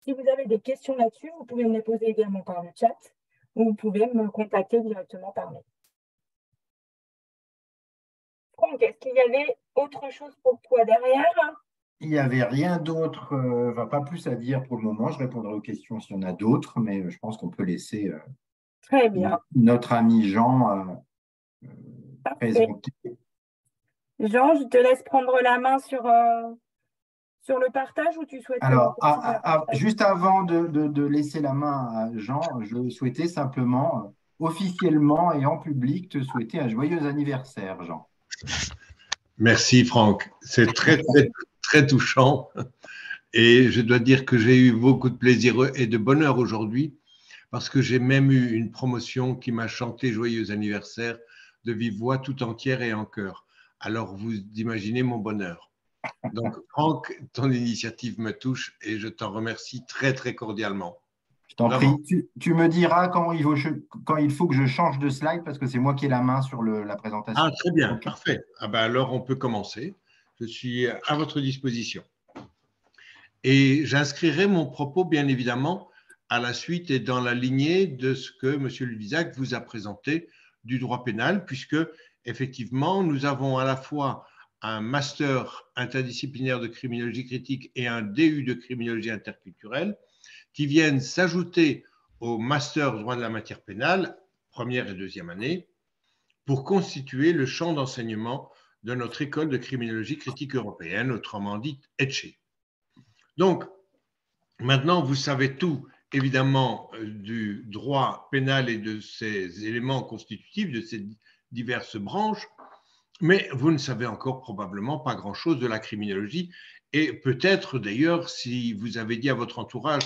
Si vous avez des questions là-dessus, vous pouvez me les poser également par le chat ou vous pouvez me contacter directement par mail. Franck, est-ce qu'il y avait autre chose pour toi derrière ? Il n'y avait rien d'autre, pas plus à dire pour le moment. Je répondrai aux questions s'il y en a d'autres, mais je pense qu'on peut laisser Très bien. Notre ami Jean présenter. Jean, je te laisse prendre la main sur le partage ou tu souhaites… Alors, juste avant de laisser la main à Jean, je souhaitais simplement, officiellement et en public, te souhaiter un joyeux anniversaire, Jean. Merci Franck, c'est très, très, très touchant et je dois dire que j'ai eu beaucoup de plaisir et de bonheur aujourd'hui parce que j'ai même eu une promotion qui m'a chanté joyeux anniversaire de vive voix tout entière et en chœur. Alors vous imaginez mon bonheur. Donc Franck, ton initiative me touche et je t'en remercie très, très cordialement. Je t'en prie. Tu me diras quand il faut que je change de slide parce que c'est moi qui ai la main sur la présentation. Ah, très bien, okay. Parfait. Ah ben alors, on peut commencer. Je suis à votre disposition. Et j'inscrirai mon propos, bien évidemment, à la suite et dans la lignée de ce que M. Levizac vous a présenté du droit pénal, puisque effectivement, nous avons à la fois un master interdisciplinaire de criminologie critique et un DU de criminologie interculturelle qui viennent s'ajouter au master droit de la matière pénale, première et deuxième année, pour constituer le champ d'enseignement de notre école de criminologie critique européenne, autrement dite ECCE. Donc, maintenant, vous savez tout, évidemment, du droit pénal et de ses éléments constitutifs, de ses diverses branches, mais vous ne savez encore probablement pas grand-chose de la criminologie. Et peut-être d'ailleurs, si vous avez dit à votre entourage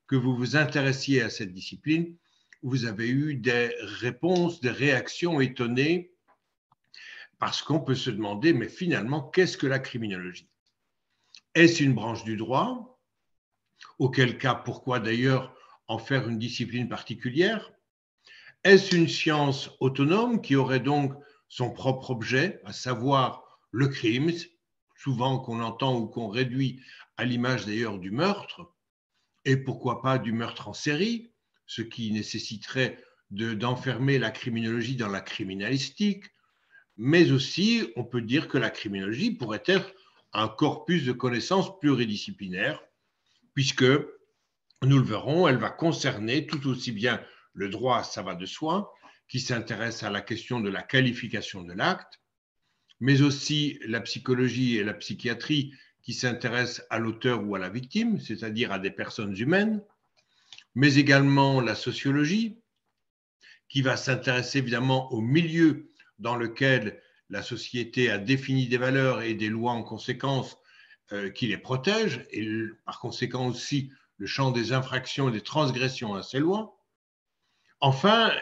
que vous vous intéressiez à cette discipline, vous avez eu des réponses, des réactions étonnées, parce qu'on peut se demander, mais finalement, qu'est-ce que la criminologie? Est-ce une branche du droit? Auquel cas, pourquoi d'ailleurs en faire une discipline particulière? Est-ce une science autonome qui aurait donc son propre objet, à savoir le crime, souvent qu'on entend ou qu'on réduit à l'image d'ailleurs du meurtre, et pourquoi pas du meurtre en série, ce qui nécessiterait d'enfermer la criminologie dans la criminalistique, mais aussi on peut dire que la criminologie pourrait être un corpus de connaissances pluridisciplinaires, puisque, nous le verrons, elle va concerner tout aussi bien le droit, ça va de soi, qui s'intéresse à la question de la qualification de l'acte, mais aussi la psychologie et la psychiatrie qui s'intéressent à l'auteur ou à la victime, c'est-à-dire à des personnes humaines, mais également la sociologie, qui va s'intéresser évidemment au milieu dans lequel la société a défini des valeurs et des lois en conséquence qui les protègent, et par conséquent aussi le champ des infractions et des transgressions à ces lois. Enfin,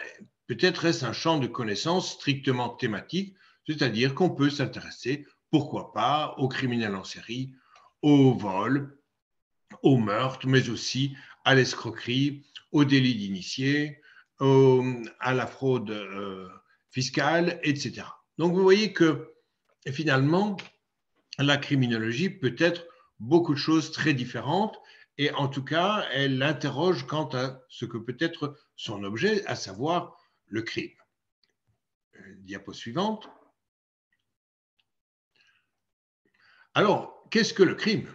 peut-être est-ce un champ de connaissances strictement thématique, c'est-à-dire qu'on peut s'intéresser, pourquoi pas, aux criminels en série, au vol, au meurtre, mais aussi à l'escroquerie, au délit d'initié, à la fraude fiscale, etc. Donc vous voyez que finalement, la criminologie peut être beaucoup de choses très différentes et en tout cas, elle interroge quant à ce que peut être son objet, à savoir le crime. Diapo suivante. Alors, qu'est-ce que le crime?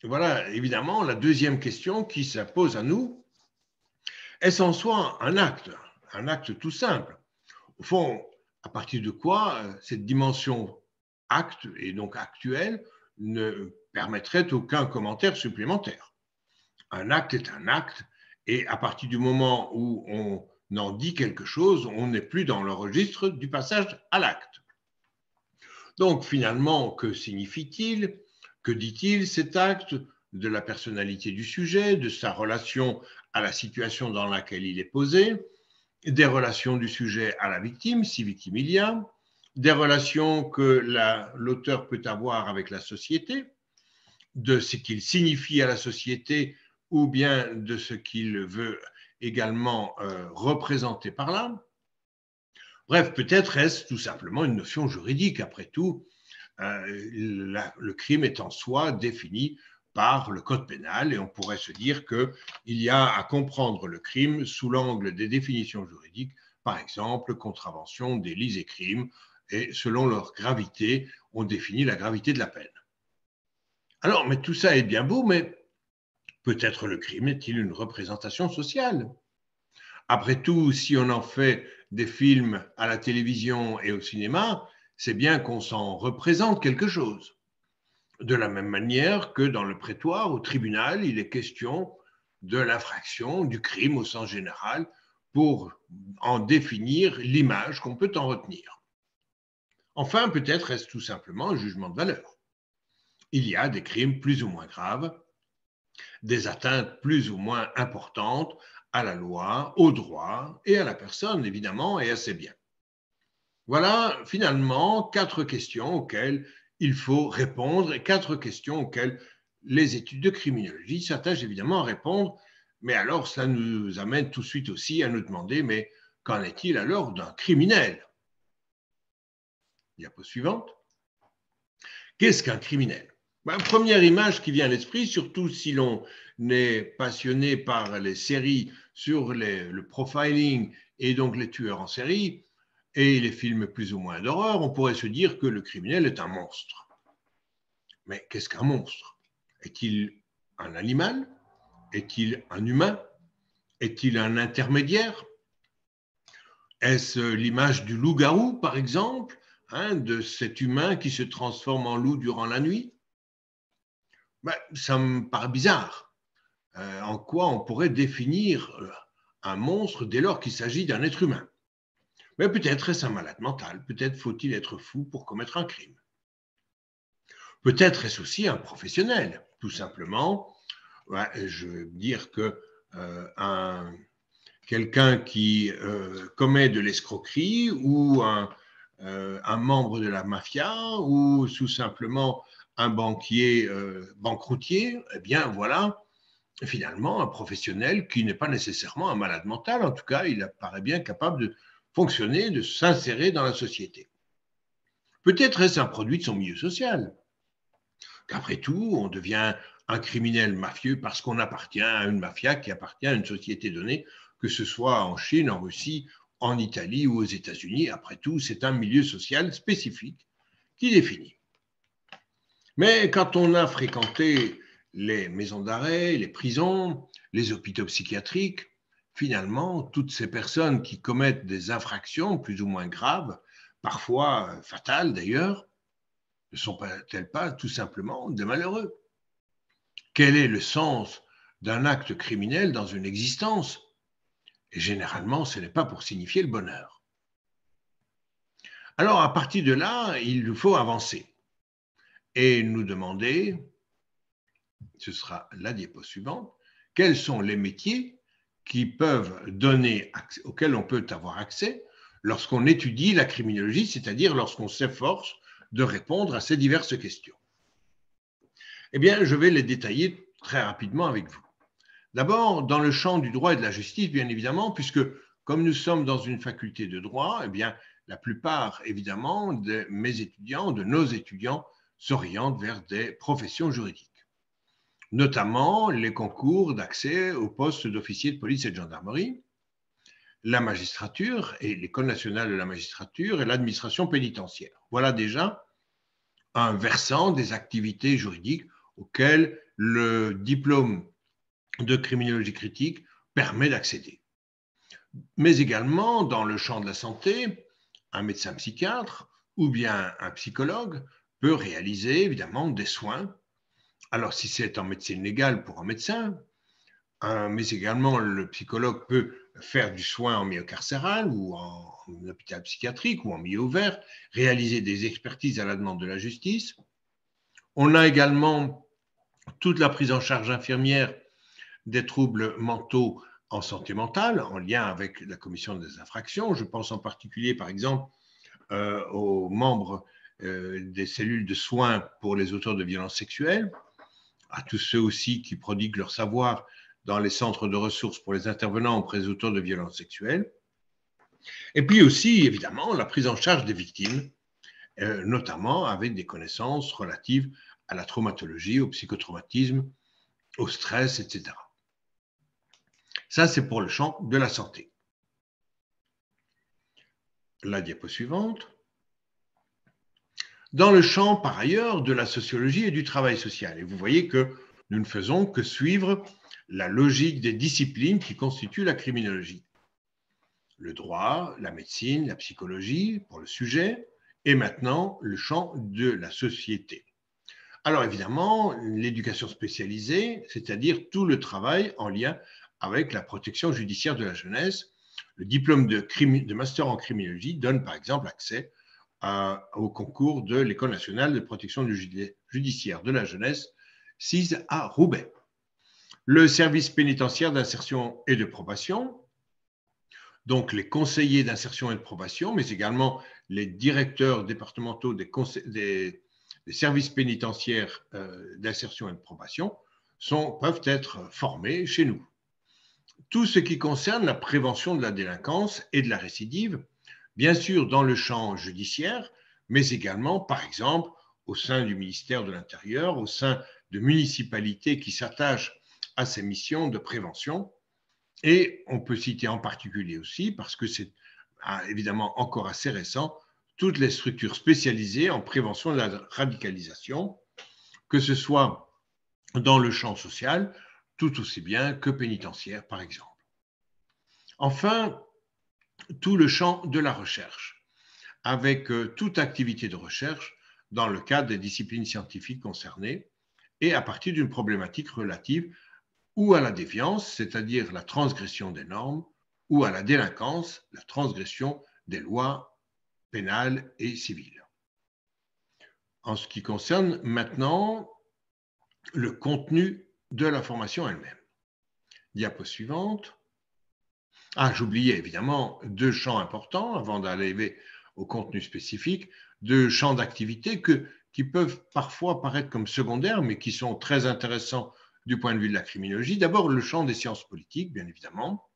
Voilà évidemment la deuxième question qui s'impose à nous. Est-ce en soi un acte tout simple? Au fond, à partir de quoi cette dimension acte et donc actuelle ne permettrait aucun commentaire supplémentaire. Un acte est un acte et à partir du moment où on en dit quelque chose, on n'est plus dans le registre du passage à l'acte. Donc finalement, que signifie-t-il? Que dit-il cet acte de la personnalité du sujet, de sa relation à la situation dans laquelle il est posé, des relations du sujet à la victime, si victime il y a, des relations que l'auteur peut avoir avec la société, de ce qu'il signifie à la société ou bien de ce qu'il veut également représenter par là. Bref, peut-être est-ce tout simplement une notion juridique. Après tout, le crime est en soi défini par le code pénal et on pourrait se dire qu'il y a à comprendre le crime sous l'angle des définitions juridiques, par exemple contravention, délits et crimes, et selon leur gravité, on définit la gravité de la peine. Alors, mais tout ça est bien beau, mais peut-être le crime est-il une représentation sociale? Après tout, si on en fait des films à la télévision et au cinéma, c'est bien qu'on s'en représente quelque chose. De la même manière que dans le prétoire, au tribunal, il est question de l'infraction, du crime au sens général, pour en définir l'image qu'on peut en retenir. Enfin, peut-être est-ce tout simplement un jugement de valeur. Il y a des crimes plus ou moins graves, des atteintes plus ou moins importantes à la loi, au droit et à la personne, évidemment, et à ses biens. Voilà finalement 4 questions auxquelles il faut répondre et 4 questions auxquelles les études de criminologie s'attachent évidemment à répondre. Mais alors, ça nous amène tout de suite aussi à nous demander, mais qu'en est-il alors d'un criminel? Diapo suivante. Qu'est-ce qu'un criminel? Première image qui vient à l'esprit, surtout si l'on est passionné par les séries sur le profiling et donc les tueurs en série, et les films plus ou moins d'horreur, on pourrait se dire que le criminel est un monstre. Mais qu'est-ce qu'un monstre? Est-il un animal? Est-il un humain? Est-il un intermédiaire? Est-ce l'image du loup-garou, par exemple, de cet humain qui se transforme en loup durant la nuit? Ça me paraît bizarre. En quoi on pourrait définir un monstre dès lors qu'il s'agit d'un être humain? Mais peut-être est-ce un malade mental, peut-être faut-il être fou pour commettre un crime. Peut-être est-ce aussi un professionnel, tout simplement. Je veux dire que quelqu'un qui commet de l'escroquerie ou un membre de la mafia ou tout simplement un banquier banqueroutier, eh bien voilà, finalement un professionnel qui n'est pas nécessairement un malade mental, en tout cas il apparaît bien capable de fonctionner, de s'insérer dans la société. Peut-être est-ce un produit de son milieu social. Qu'après tout, on devient un criminel mafieux parce qu'on appartient à une mafia qui appartient à une société donnée, que ce soit en Chine, en Russie, en Italie ou aux États-Unis. Après tout, c'est un milieu social spécifique qui définit. Mais quand on a fréquenté les maisons d'arrêt, les prisons, les hôpitaux psychiatriques, finalement, toutes ces personnes qui commettent des infractions plus ou moins graves, parfois fatales d'ailleurs, ne sont-elles pas tout simplement des malheureux? Quel est le sens d'un acte criminel dans une existence? Et généralement, ce n'est pas pour signifier le bonheur. Alors, à partir de là, il nous faut avancer et nous demander, ce sera la diapo suivante, quels sont les métiers qui peuvent donner, auxquels on peut avoir accès lorsqu'on étudie la criminologie, c'est-à-dire lorsqu'on s'efforce de répondre à ces diverses questions. Eh bien, je vais les détailler très rapidement avec vous. D'abord, dans le champ du droit et de la justice, bien évidemment, puisque comme nous sommes dans une faculté de droit, eh bien, la plupart, évidemment, de mes étudiants, de nos étudiants, s'orientent vers des professions juridiques, notamment les concours d'accès au poste d'officier de police et de gendarmerie, la magistrature et l'École nationale de la magistrature et l'administration pénitentiaire. Voilà déjà un versant des activités juridiques auxquelles le diplôme de criminologie critique permet d'accéder. Mais également, dans le champ de la santé, un médecin psychiatre ou bien un psychologue peut réaliser évidemment des soins. Alors, si c'est en médecine légale pour un médecin, mais également le psychologue peut faire du soin en milieu carcéral ou en hôpital psychiatrique ou en milieu ouvert, réaliser des expertises à la demande de la justice. On a également toute la prise en charge infirmière des troubles mentaux en santé mentale, en lien avec la commission des infractions. Je pense en particulier, par exemple, aux membres des cellules de soins pour les auteurs de violences sexuelles, à tous ceux aussi qui prodiguent leur savoir dans les centres de ressources pour les intervenants auprès des auteurs de violences sexuelles. Et puis aussi, évidemment, la prise en charge des victimes, notamment avec des connaissances relatives à la traumatologie, au psychotraumatisme, au stress, etc. Ça, c'est pour le champ de la santé. La diapo suivante. Dans le champ, par ailleurs, de la sociologie et du travail social. Et vous voyez que nous ne faisons que suivre la logique des disciplines qui constituent la criminologie. Le droit, la médecine, la psychologie pour le sujet, et maintenant le champ de la société. Alors évidemment, l'éducation spécialisée, c'est-à-dire tout le travail en lien avec la protection judiciaire de la jeunesse. Le diplôme de master en criminologie donne par exemple accès au concours de l'École nationale de protection judiciaire de la jeunesse, SIS à Roubaix. Le service pénitentiaire d'insertion et de probation, donc les conseillers d'insertion et de probation, mais également les directeurs départementaux des services pénitentiaires d'insertion et de probation peuvent être formés chez nous. Tout ce qui concerne la prévention de la délinquance et de la récidive, bien sûr dans le champ judiciaire, mais également, par exemple, au sein du ministère de l'Intérieur, au sein de municipalités qui s'attachent à ces missions de prévention. Et on peut citer en particulier aussi, parce que c'est évidemment encore assez récent, toutes les structures spécialisées en prévention de la radicalisation, que ce soit dans le champ social, tout aussi bien que pénitentiaire, par exemple. Enfin, tout le champ de la recherche, avec toute activité de recherche dans le cadre des disciplines scientifiques concernées et à partir d'une problématique relative ou à la déviance, c'est-à-dire la transgression des normes, ou à la délinquance, la transgression des lois pénales et civiles. En ce qui concerne maintenant le contenu de la formation elle-même. Diapo suivante. J'oubliais évidemment 2 champs importants avant d'aller au contenu spécifique, 2 champs d'activité qui peuvent parfois paraître comme secondaires, mais qui sont très intéressants du point de vue de la criminologie. D'abord, le champ des sciences politiques, bien évidemment.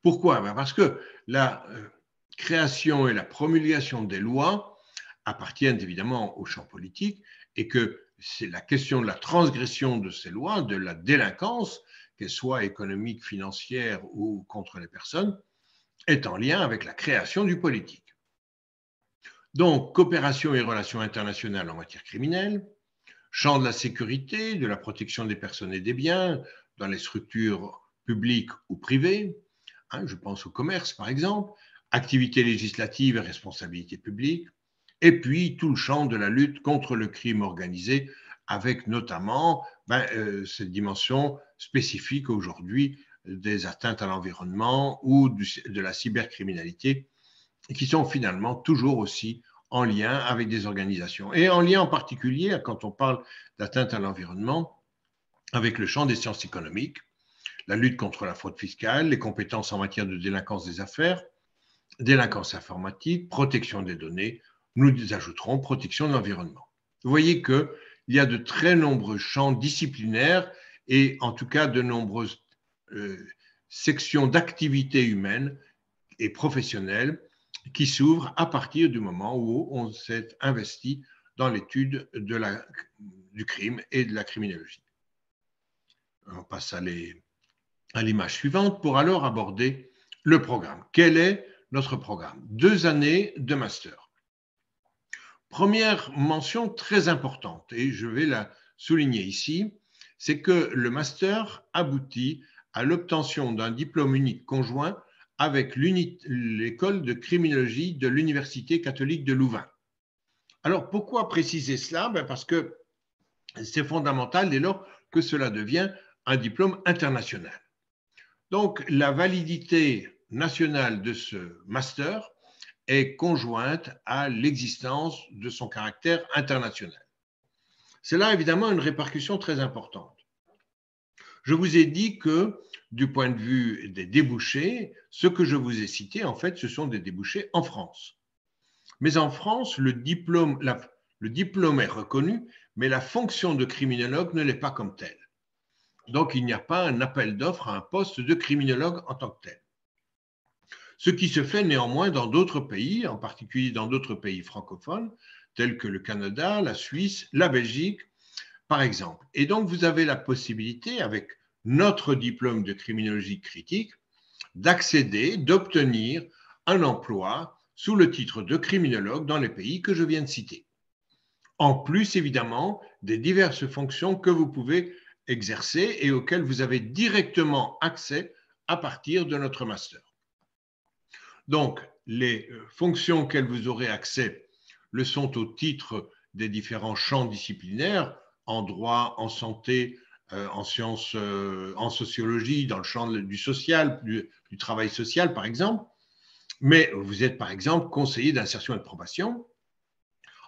Pourquoi? Parce que la création et la promulgation des lois appartiennent évidemment au champ politique et que c'est la question de la transgression de ces lois, de la délinquance, qu'elle soit économique, financière ou contre les personnes, est en lien avec la création du politique. Donc, coopération et relations internationales en matière criminelle, champ de la sécurité, de la protection des personnes et des biens dans les structures publiques ou privées, je pense au commerce par exemple, activités législatives et responsabilité publique, et puis tout le champ de la lutte contre le crime organisé, avec notamment cette dimension spécifique aujourd'hui des atteintes à l'environnement ou de la cybercriminalité, qui sont finalement toujours aussi en lien avec des organisations. Et en lien en particulier, quand on parle d'atteinte à l'environnement, avec le champ des sciences économiques, la lutte contre la fraude fiscale, les compétences en matière de délinquance des affaires, délinquance informatique, protection des données, nous ajouterons protection de l'environnement. Vous voyez qu'il y a de très nombreux champs disciplinaires et en tout cas de nombreuses sections d'activités humaines et professionnelles qui s'ouvrent à partir du moment où on s'est investi dans l'étude du crime et de la criminologie. On passe à l'image suivante pour alors aborder le programme. Quel est notre programme? 2 années de master. Première mention très importante, et je vais la souligner ici, c'est que le master aboutit à l'obtention d'un diplôme unique conjoint avec l'école de criminologie de l'Université catholique de Louvain. Alors, pourquoi préciser cela? Parce que c'est fondamental dès lors que cela devient un diplôme international. Donc, la validité nationale de ce master est conjointe à l'existence de son caractère international. C'est là évidemment une répercussion très importante. Je vous ai dit que du point de vue des débouchés, ce que je vous ai cité, en fait, ce sont des débouchés en France. Mais en France, le diplôme est reconnu, mais la fonction de criminologue ne l'est pas comme telle. Donc, il n'y a pas un appel d'offres à un poste de criminologue en tant que tel. Ce qui se fait néanmoins dans d'autres pays, en particulier dans d'autres pays francophones, tels que le Canada, la Suisse, la Belgique, par exemple. Et donc, vous avez la possibilité, avec notre diplôme de criminologie critique, d'accéder, d'obtenir un emploi sous le titre de criminologue dans les pays que je viens de citer. En plus, évidemment, des diverses fonctions que vous pouvez exercer et auxquelles vous avez directement accès à partir de notre master. Donc, les fonctions auxquelles vous aurez accès le sont au titre des différents champs disciplinaires, en droit, en santé, en sciences, en sociologie, dans le champ du social, du travail social, par exemple. Mais vous êtes, par exemple, conseiller d'insertion et de probation.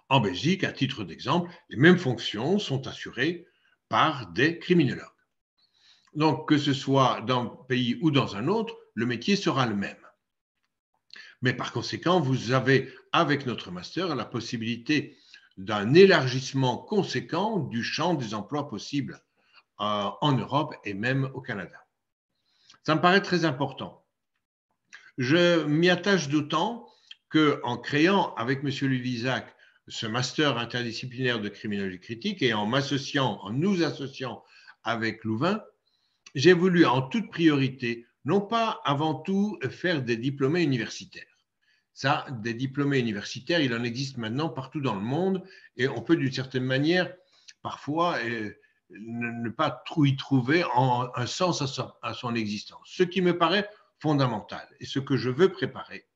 En Belgique, à titre d'exemple, les mêmes fonctions sont assurées par des criminologues. Donc, que ce soit dans un pays ou dans un autre, le métier sera le même. Mais par conséquent, vous avez, avec notre master, la possibilité d'un élargissement conséquent du champ des emplois possibles en Europe et même au Canada. Ça me paraît très important. Je m'y attache d'autant qu'en créant avec M. Luvisac ce master interdisciplinaire de criminologie critique et en nous associant avec Louvain, j'ai voulu en toute priorité non pas avant tout faire des diplômés universitaires. Ça, des diplômés universitaires, il en existe maintenant partout dans le monde et on peut d'une certaine manière parfois ne pas y trouver un sens à son existence. Ce qui me paraît fondamental et ce que je veux préparer,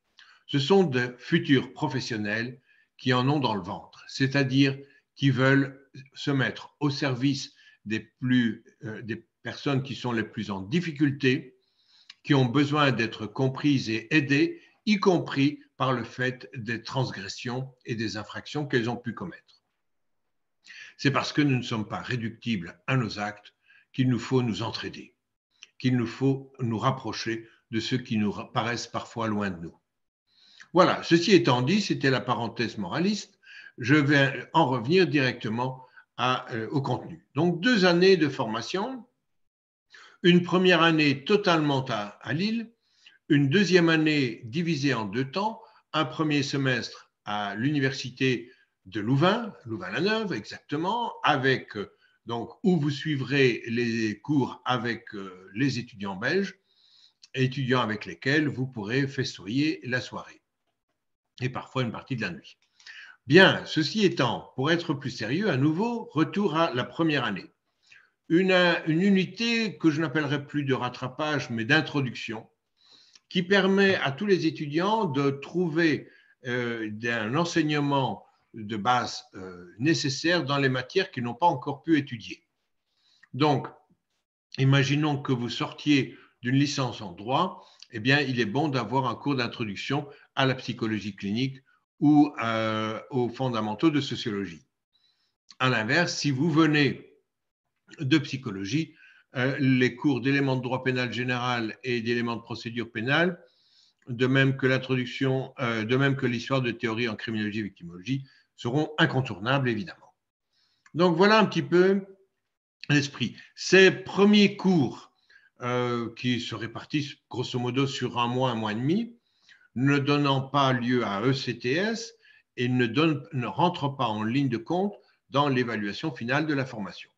ce sont de futurs professionnels qui en ont dans le ventre, c'est-à-dire qui veulent se mettre au service des personnes qui sont les plus en difficulté, qui ont besoin d'être comprises et aidées, y compris par le fait des transgressions et des infractions qu'elles ont pu commettre. C'est parce que nous ne sommes pas réductibles à nos actes qu'il nous faut nous entraider, qu'il nous faut nous rapprocher de ceux qui nous paraissent parfois loin de nous. Voilà, ceci étant dit, c'était la parenthèse moraliste. Je vais en revenir directement au contenu. Donc, 2 années de formation, une première année totalement à Lille, une deuxième année divisée en 2 temps, un premier semestre à l'université de Louvain, Louvain-la-Neuve exactement, avec donc où vous suivrez les cours avec les étudiants belges, étudiants avec lesquels vous pourrez festoyer la soirée et parfois une partie de la nuit. Bien, ceci étant, pour être plus sérieux, à nouveau, retour à la première année. Une unité que je n'appellerai plus de rattrapage, mais d'introduction, qui permet à tous les étudiants de trouver un enseignement de base nécessaire dans les matières qu'ils n'ont pas encore pu étudier. Donc, imaginons que vous sortiez d'une licence en droit, eh bien, il est bon d'avoir un cours d'introduction à la psychologie clinique ou aux fondamentaux de sociologie. À l'inverse, si vous venez de psychologie, les cours d'éléments de droit pénal général et d'éléments de procédure pénale, de même que l'introduction, de même que l'histoire de théorie en criminologie et victimologie, seront incontournables, évidemment. Donc, voilà un petit peu l'esprit. Ces premiers cours qui se répartissent grosso modo sur un mois et demi, ne donnant pas lieu à ECTS et ne rentrent pas en ligne de compte dans l'évaluation finale de la formation.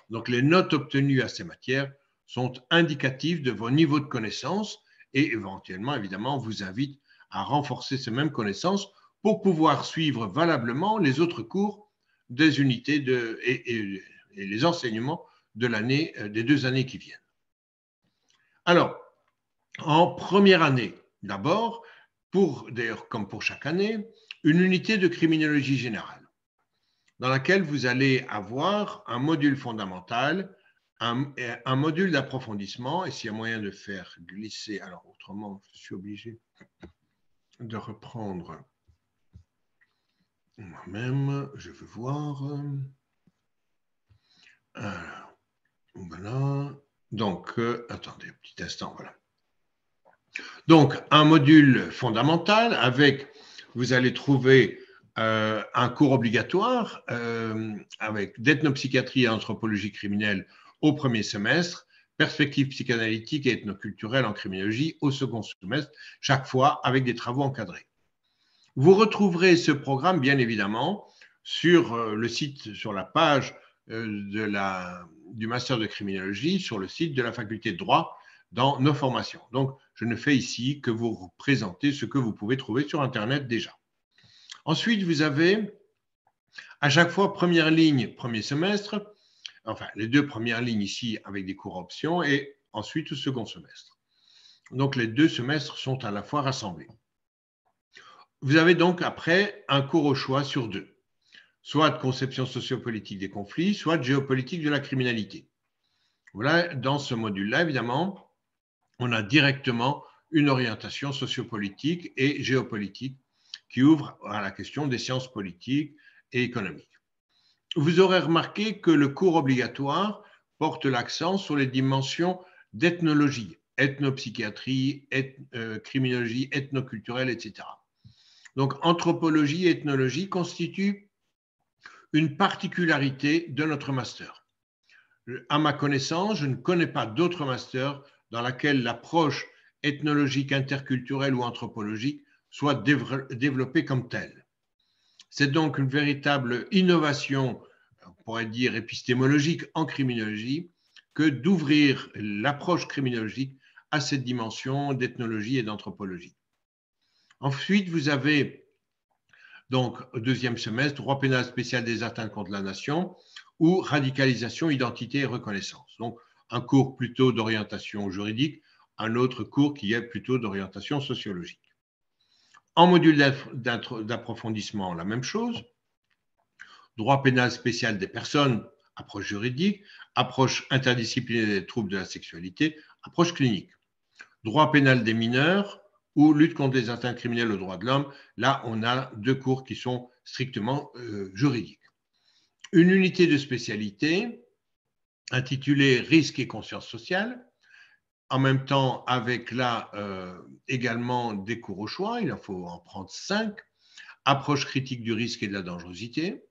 Donc, les notes obtenues à ces matières sont indicatives de vos niveaux de connaissances et éventuellement, évidemment, vous invite à renforcer ces mêmes connaissances pour pouvoir suivre valablement les autres cours des unités et les enseignements de l'année, des 2 années qui viennent. Alors, en première année, d'abord, d'ailleurs comme pour chaque année, une unité de criminologie générale, dans laquelle vous allez avoir un module fondamental, un module d'approfondissement, et s'il y a moyen de faire glisser, alors autrement, je suis obligé de reprendre moi-même, je veux voir. Alors, voilà. Donc, attendez un petit instant, voilà. Donc, un module fondamental avec, vous allez trouver un cours obligatoire avec d'ethnopsychiatrie et anthropologie criminelle au premier semestre, perspective psychanalytique et ethnoculturelle en criminologie au second semestre, chaque fois avec des travaux encadrés. Vous retrouverez ce programme, bien évidemment, sur le site, sur la page du master de criminologie, sur le site de la faculté de droit, dans nos formations. Donc, je ne fais ici que vous présenter ce que vous pouvez trouver sur Internet déjà. Ensuite, vous avez à chaque fois première ligne, premier semestre, enfin les 2 premières lignes ici avec des cours options et ensuite au second semestre. Donc, les 2 semestres sont à la fois rassemblés. Vous avez donc après un cours au choix sur 2, soit de conception sociopolitique des conflits, soit de géopolitique de la criminalité. Voilà, dans ce module-là, évidemment, on a directement une orientation sociopolitique et géopolitique qui ouvre à la question des sciences politiques et économiques. Vous aurez remarqué que le cours obligatoire porte l'accent sur les dimensions d'ethnologie, ethnopsychiatrie, criminologie, ethnoculturelle, etc. Donc, anthropologie et ethnologie constituent une particularité de notre master. À ma connaissance, je ne connais pas d'autres masters dans laquelle l'approche ethnologique, interculturelle ou anthropologique soit développée comme telle. C'est donc une véritable innovation, on pourrait dire épistémologique en criminologie, que d'ouvrir l'approche criminologique à cette dimension d'ethnologie et d'anthropologie. Ensuite, vous avez donc au deuxième semestre, droit pénal spécial des atteintes contre la nation ou radicalisation, identité et reconnaissance. Donc, un cours plutôt d'orientation juridique, un autre cours qui est plutôt d'orientation sociologique. En module d'approfondissement, la même chose. Droit pénal spécial des personnes, approche juridique, approche interdisciplinaire des troubles de la sexualité, approche clinique. Droit pénal des mineurs ou lutte contre les atteintes criminelles aux droits de l'homme. Là, on a deux cours qui sont strictement juridiques. Une unité de spécialité intitulée Risques et conscience sociale, en même temps avec là également des cours au choix, il en faut en prendre 5. Approche critique du risque et de la dangerosité,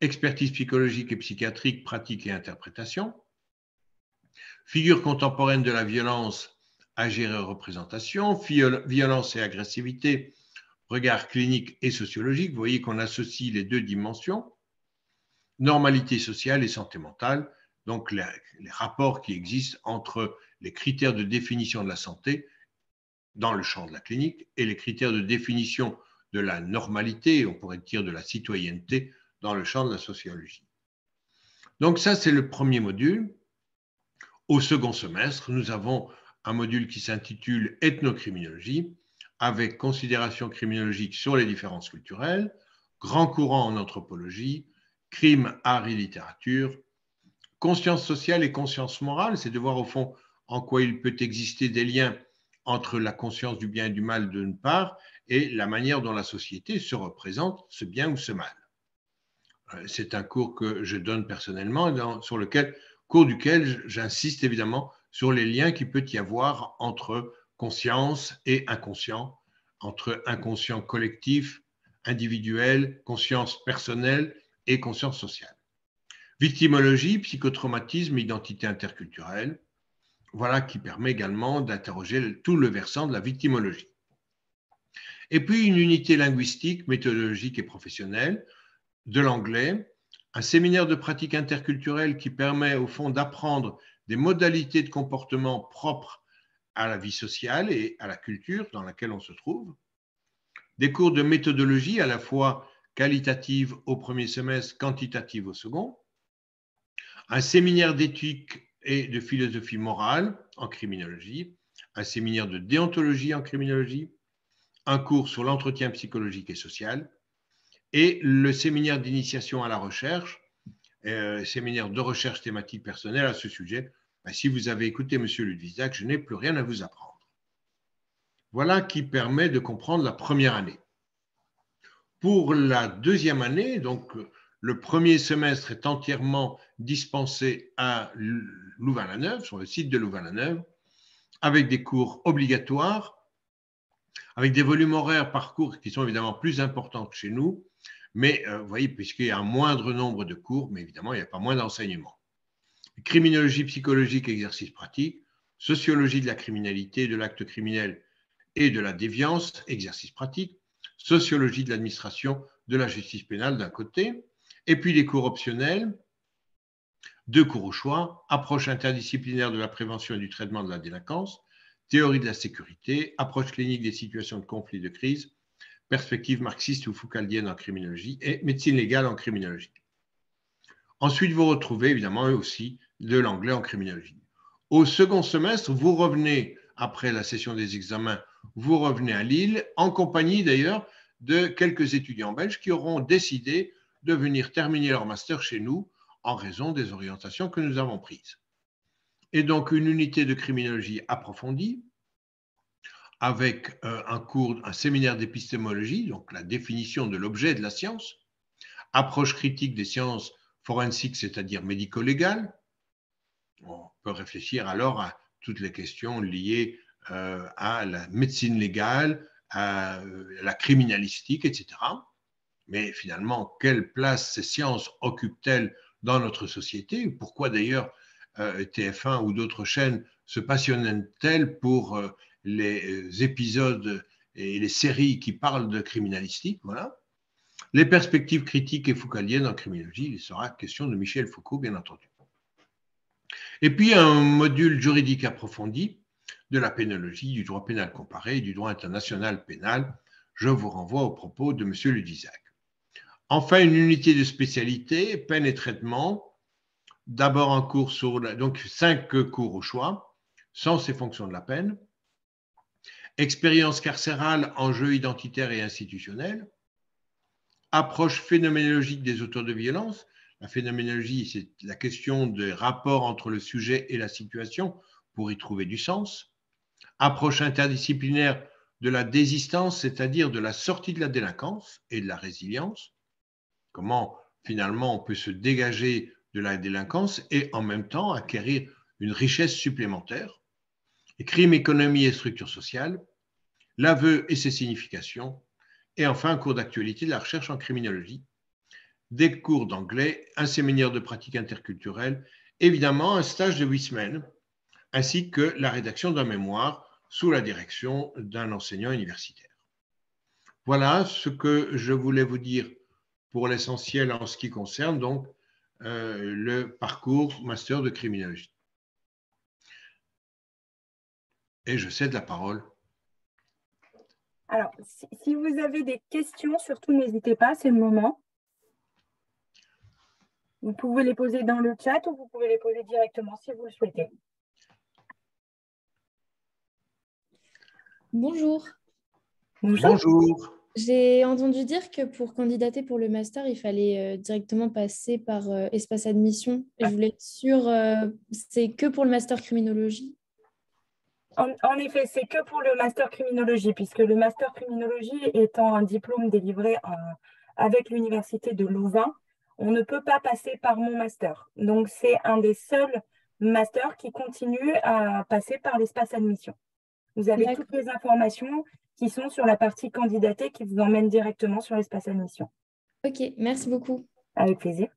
expertise psychologique et psychiatrique, pratique et interprétation, figure contemporaine de la violence, agir et représentation, violence et agressivité, regard clinique et sociologique. Vous voyez qu'on associe les deux dimensions, normalité sociale et santé mentale, donc les rapports qui existent entre les critères de définition de la santé dans le champ de la clinique et les critères de définition de la normalité, on pourrait dire de la citoyenneté, dans le champ de la sociologie. Donc ça, c'est le premier module. Au second semestre, nous avons un module qui s'intitule Ethnocriminologie, avec considération criminologique sur les différences culturelles, grand courant en anthropologie, crime, art et littérature, conscience sociale et conscience morale, c'est de voir au fond en quoi il peut exister des liens entre la conscience du bien et du mal d'une part et la manière dont la société se représente ce bien ou ce mal. C'est un cours que je donne personnellement, sur lequel, cours duquel j'insiste évidemment sur les liens qu'il peut y avoir entre conscience et inconscient, entre inconscient collectif, individuel, conscience personnelle et conscience sociale. Victimologie, psychotraumatisme, identité interculturelle, voilà qui permet également d'interroger tout le versant de la victimologie. Et puis une unité linguistique, méthodologique et professionnelle, de l'anglais, un séminaire de pratique interculturelle qui permet au fond d'apprendre des modalités de comportement propres à la vie sociale et à la culture dans laquelle on se trouve, des cours de méthodologie à la fois qualitative au premier semestre, quantitative au second, un séminaire d'éthique et de philosophie morale en criminologie, un séminaire de déontologie en criminologie, un cours sur l'entretien psychologique et social, et le séminaire d'initiation à la recherche, séminaire de recherche thématique personnelle à ce sujet. Si vous avez écouté M. Ludwigsack, je n'ai plus rien à vous apprendre. Voilà qui permet de comprendre la première année. Pour la deuxième année, donc le premier semestre est entièrement dispensé à Louvain-la-Neuve, sur le site de Louvain-la-Neuve, avec des cours obligatoires, avec des volumes horaires par cours qui sont évidemment plus importants que chez nous, mais vous voyez, puisqu'il y a un moindre nombre de cours, mais évidemment, il n'y a pas moins d'enseignements. Criminologie psychologique, exercice pratique, sociologie de la criminalité, de l'acte criminel et de la déviance, exercice pratique, sociologie de l'administration, de la justice pénale d'un côté, et puis les cours optionnels, 2 cours au choix, approche interdisciplinaire de la prévention et du traitement de la délinquance, théorie de la sécurité, approche clinique des situations de conflit et de crise, perspective marxiste ou foucaldienne en criminologie et médecine légale en criminologie. Ensuite, vous retrouvez évidemment aussi de l'anglais en criminologie. Au second semestre, vous revenez, après la session des examens, vous revenez à Lille, en compagnie d'ailleurs de quelques étudiants belges qui auront décidé de venir terminer leur master chez nous en raison des orientations que nous avons prises. Et donc, une unité de criminologie approfondie, avec un séminaire d'épistémologie, donc la définition de l'objet de la science, approche critique des sciences forensiques, c'est-à-dire médico-légales. On peut réfléchir alors à toutes les questions liées à la médecine légale, à la criminalistique, etc. Mais finalement, quelle place ces sciences occupent-elles dans notre société? Pourquoi d'ailleurs TF1 ou d'autres chaînes se passionnent-elles pour les épisodes et les séries qui parlent de criminalistique? Voilà. Les perspectives critiques et foucaldiennes en criminologie, il sera question de Michel Foucault, bien entendu. Et puis un module juridique approfondi de la pénologie, du droit pénal comparé et du droit international pénal. Je vous renvoie aux propos de M. Ludwisak. Enfin, une unité de spécialité, peine et traitement. D'abord un cours sur, donc 5 cours au choix, sens et fonction de la peine. Expérience carcérale, enjeux identitaires et institutionnels. Approche phénoménologique des auteurs de violence. La phénoménologie, c'est la question des rapports entre le sujet et la situation pour y trouver du sens. Approche interdisciplinaire de la désistance, c'est-à-dire de la sortie de la délinquance et de la résilience. Comment finalement on peut se dégager de la délinquance et en même temps acquérir une richesse supplémentaire. Et crime, économie et structure sociale. L'aveu et ses significations. Et enfin, un cours d'actualité de la recherche en criminologie. Des cours d'anglais, un séminaire de pratique interculturelle, évidemment un stage de 8 semaines, ainsi que la rédaction d'un mémoire sous la direction d'un enseignant universitaire. Voilà ce que je voulais vous dire pour l'essentiel en ce qui concerne donc le parcours master de criminologie. Et je cède la parole. Alors, si vous avez des questions, surtout n'hésitez pas, c'est le moment. Vous pouvez les poser dans le chat ou vous pouvez les poser directement si vous le souhaitez. Bonjour. Bonjour. Bonjour. J'ai entendu dire que pour candidater pour le master, il fallait directement passer par espace admission. Je voulais être sûre, c'est que pour le master criminologie? En effet, c'est que pour le master criminologie, puisque le master criminologie étant un diplôme délivré avec l'université de Louvain, on ne peut pas passer par mon master. Donc, c'est un des seuls masters qui continue à passer par l'espace admission. Vous avez toutes les informations qui sont sur la partie candidater qui vous emmène directement sur l'espace admission. Ok, merci beaucoup. Avec plaisir.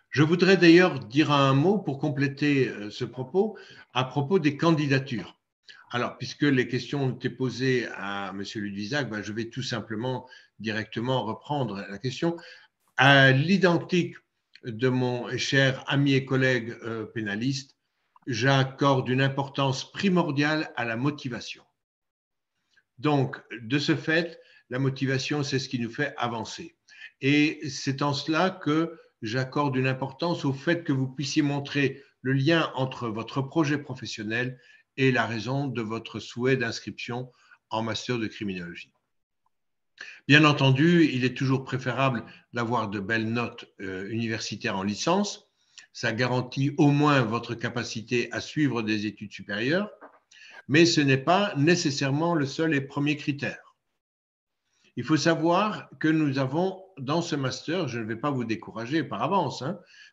Je voudrais d'ailleurs dire un mot pour compléter ce propos à propos des candidatures. Alors, puisque les questions ont été posées à M. Ludwisak, je vais tout simplement directement reprendre la question. À l'identique de mon cher ami et collègue pénaliste, j'accorde une importance primordiale à la motivation. Donc, de ce fait, la motivation, c'est ce qui nous fait avancer. Et c'est en cela que j'accorde une importance au fait que vous puissiez montrer le lien entre votre projet professionnel et la raison de votre souhait d'inscription en master de criminologie. Bien entendu, il est toujours préférable d'avoir de belles notes universitaires en licence. Ça garantit au moins votre capacité à suivre des études supérieures, mais ce n'est pas nécessairement le seul et premier critère. Il faut savoir que nous avons dans ce master, je ne vais pas vous décourager par avance,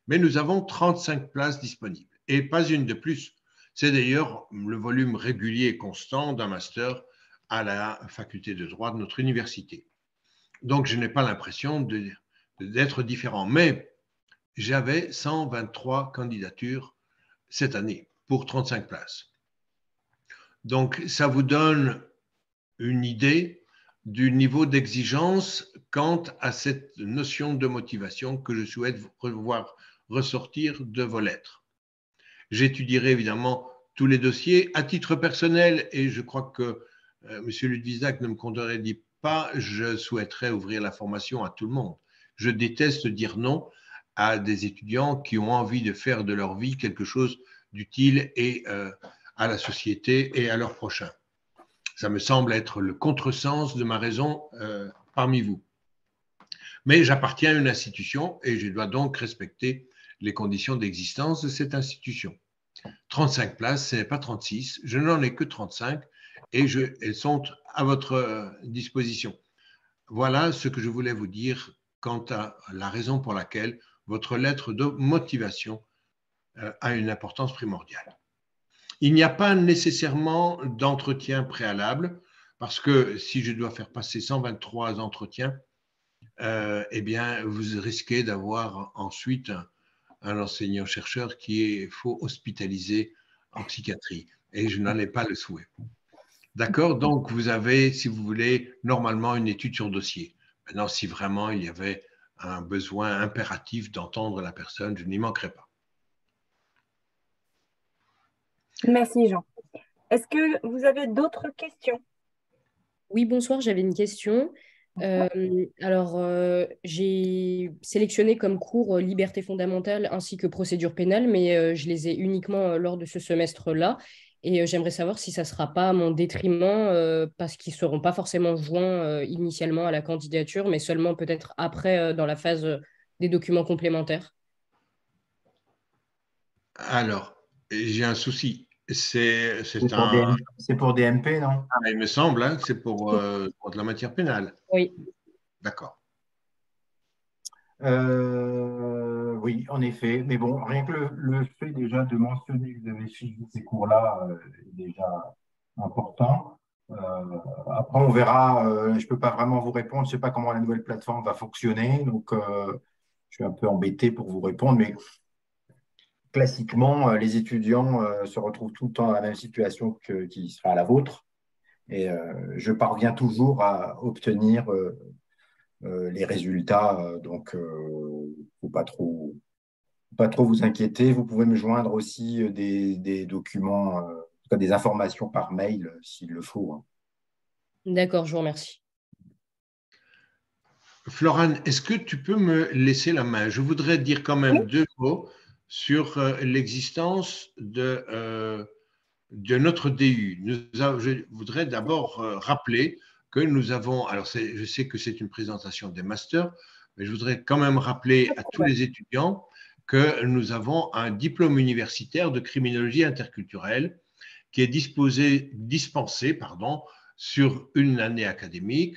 mais nous avons 35 places disponibles et pas une de plus. C'est d'ailleurs le volume régulier et constant d'un master à la faculté de droit de notre université. Donc, je n'ai pas l'impression d'être différent. Mais j'avais 123 candidatures cette année pour 35 places. Donc, ça vous donne une idée du niveau d'exigence quant à cette notion de motivation que je souhaite voir ressortir de vos lettres. J'étudierai évidemment tous les dossiers à titre personnel et je crois que M. Ludwisak ne me contredit pas, je souhaiterais ouvrir la formation à tout le monde. Je déteste dire non à des étudiants qui ont envie de faire de leur vie quelque chose d'utile et à la société et à leurs prochains. Ça me semble être le contresens de ma raison parmi vous. Mais j'appartiens à une institution et je dois donc respecter les conditions d'existence de cette institution. 35 places, ce n'est pas 36, je n'en ai que 35 et elles sont à votre disposition. Voilà ce que je voulais vous dire quant à la raison pour laquelle votre lettre de motivation a une importance primordiale. Il n'y a pas nécessairement d'entretien préalable parce que si je dois faire passer 123 entretiens, eh bien, vous risquez d'avoir ensuite un enseignant-chercheur qui faut hospitaliser en psychiatrie et je n'en ai pas le souhait. D'accord? Donc, vous avez, si vous voulez, normalement une étude sur dossier. Maintenant, si vraiment il y avait un besoin impératif d'entendre la personne, je n'y manquerai pas. Merci, Jean. Est-ce que vous avez d'autres questions? Oui, bonsoir, j'avais une question. J'ai sélectionné comme cours liberté fondamentale ainsi que procédure pénale, mais je les ai uniquement lors de ce semestre-là. Et j'aimerais savoir si ça ne sera pas à mon détriment parce qu'ils ne seront pas forcément joints initialement à la candidature, mais seulement peut-être après dans la phase des documents complémentaires. Alors, j'ai un souci. C'est C'est pour DMP, non? il me semble hein, que c'est pour de la matière pénale. Oui. D'accord. Oui, en effet. Mais bon, rien que le fait déjà de mentionner que vous avez suivi ces cours-là est déjà important. Après, on verra. Je ne peux pas vraiment vous répondre. Je ne sais pas comment la nouvelle plateforme va fonctionner. Donc, je suis un peu embêté pour vous répondre. Mais classiquement, les étudiants se retrouvent tout le temps dans la même situation qui sera la vôtre. Et je parviens toujours à obtenir les résultats. Donc, faut pas trop vous inquiéter. Vous pouvez me joindre aussi des documents, en tout cas des informations par mail s'il le faut, hein. D'accord, je vous remercie. Florane, est-ce que tu peux me laisser la main? Je voudrais dire quand même deux mots sur l'existence de notre DU. Je voudrais d'abord rappeler que nous avons, alors je sais que c'est une présentation des masters, mais je voudrais quand même rappeler à tous les étudiants que nous avons un diplôme universitaire de criminologie interculturelle qui est dispensé sur une année académique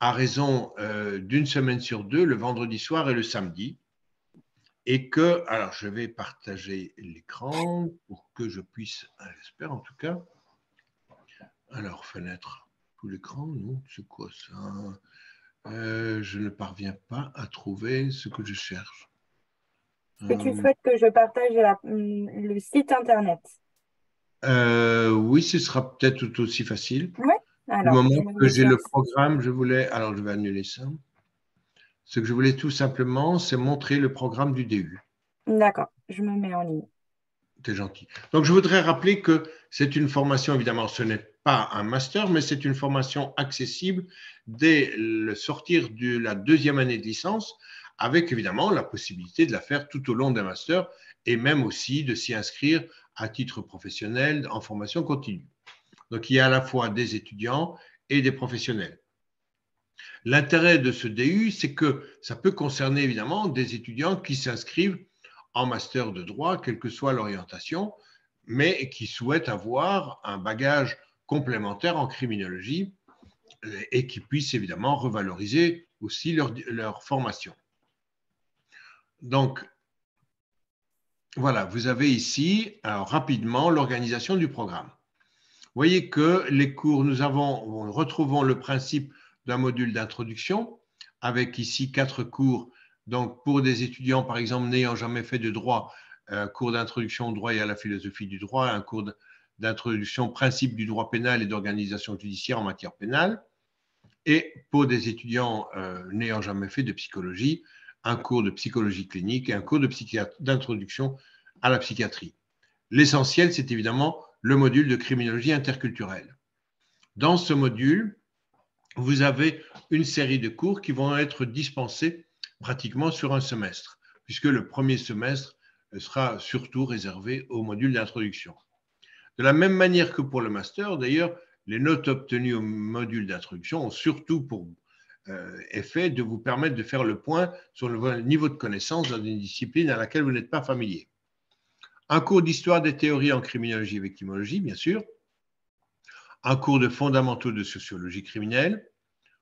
à raison d'une semaine sur deux, le vendredi soir et le samedi. Et que, alors je vais partager l'écran pour que je puisse, j'espère en tout cas. Alors, fenêtre, tout l'écran, non, c'est quoi ça? Je ne parviens pas à trouver ce que je cherche. Est-ce que tu souhaites que je partage le site internet? Oui, ce sera peut-être tout aussi facile. Oui. Du moment que j'ai le programme, alors je vais annuler ça. Ce que je voulais tout simplement, c'est montrer le programme du DU. D'accord, je me mets en ligne. T'es gentil. Donc, je voudrais rappeler que c'est une formation, évidemment, ce n'est pas un master, mais c'est une formation accessible dès le sortir de la deuxième année de licence, avec évidemment la possibilité de la faire tout au long d'un master et même aussi de s'y inscrire à titre professionnel en formation continue. Donc, il y a à la fois des étudiants et des professionnels. L'intérêt de ce DU, c'est que ça peut concerner évidemment des étudiants qui s'inscrivent en master de droit, quelle que soit l'orientation, mais qui souhaitent avoir un bagage complémentaire en criminologie et qui puissent évidemment revaloriser aussi leur formation. Donc, voilà, vous avez ici, alors, rapidement, l'organisation du programme. Vous voyez que les cours, nous retrouvons le principe d'un module d'introduction avec ici 4 cours. Donc, pour des étudiants, par exemple, n'ayant jamais fait de droit, cours d'introduction au droit et à la philosophie du droit, un cours d'introduction au principe du droit pénal et d'organisation judiciaire en matière pénale. Et pour des étudiants n'ayant jamais fait de psychologie, un cours de psychologie clinique et un cours d'introduction à la psychiatrie. L'essentiel, c'est évidemment le module de criminologie interculturelle. Dans ce module, vous avez une série de cours qui vont être dispensés pratiquement sur un semestre, puisque le premier semestre sera surtout réservé au module d'introduction. De la même manière que pour le master, d'ailleurs, les notes obtenues au module d'introduction ont surtout pour effet de vous permettre de faire le point sur le niveau de connaissance dans une discipline à laquelle vous n'êtes pas familier. Un cours d'histoire des théories en criminologie et victimologie, bien sûr. Un cours de fondamentaux de sociologie criminelle.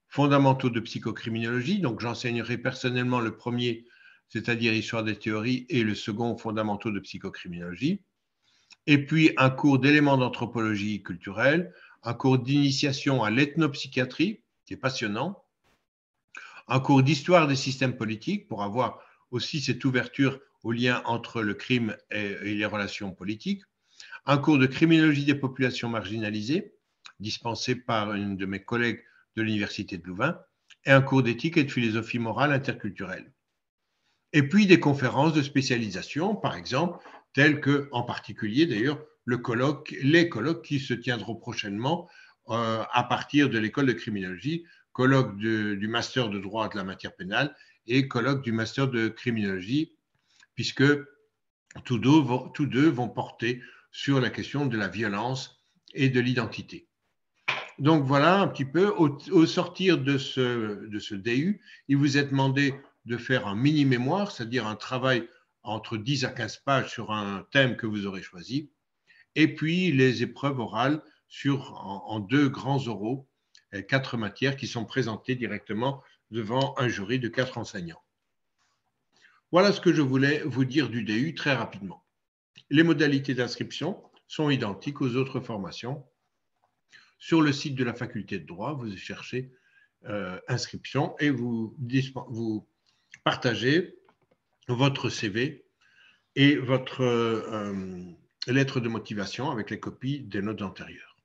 Fondamentaux de psychocriminologie, donc j'enseignerai personnellement le premier, c'est-à-dire histoire des théories, et le second, fondamentaux de psychocriminologie. Et puis un cours d'éléments d'anthropologie culturelle, un cours d'initiation à l'ethnopsychiatrie, qui est passionnant, un cours d'histoire des systèmes politiques pour avoir aussi cette ouverture au lien entre le crime et les relations politiques, un cours de criminologie des populations marginalisées, dispensé par une de mes collègues de l'Université de Louvain, et un cours d'éthique et de philosophie morale interculturelle. Et puis des conférences de spécialisation, par exemple, telles que, en particulier d'ailleurs, les colloques qui se tiendront prochainement à partir de l'école de criminologie, colloque du master de droit de la matière pénale et colloque du master de criminologie, puisque tous deux vont porter sur la question de la violence et de l'identité. Donc voilà un petit peu, au sortir de ce DU, il vous est demandé de faire un mini-mémoire, c'est-à-dire un travail entre 10 à 15 pages sur un thème que vous aurez choisi, et puis les épreuves orales en 2 grands oraux, 4 matières qui sont présentées directement devant un jury de 4 enseignants. Voilà ce que je voulais vous dire du DU très rapidement. Les modalités d'inscription sont identiques aux autres formations. Sur le site de la faculté de droit, vous cherchez inscription et vous partagez votre CV et votre lettre de motivation avec les copies des notes antérieures.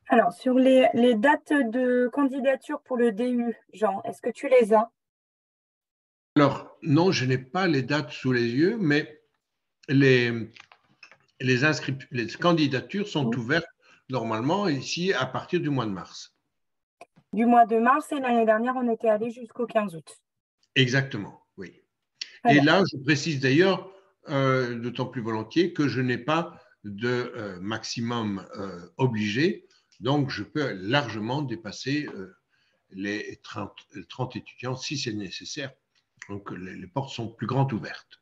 Alors, sur les dates de candidature pour le DU, Jean, est-ce que tu les as? Alors, non, je n'ai pas les dates sous les yeux, mais les candidatures sont ouvertes normalement ici à partir du mois de mars. Du mois de mars, et l'année dernière, on était allé jusqu'au 15 août. Exactement, oui. Très et bien. là, je précise d'ailleurs, d'autant plus volontiers, que je n'ai pas de maximum obligé, donc je peux largement dépasser les 30 étudiants si c'est nécessaire. Donc les portes sont plus grandes ouvertes.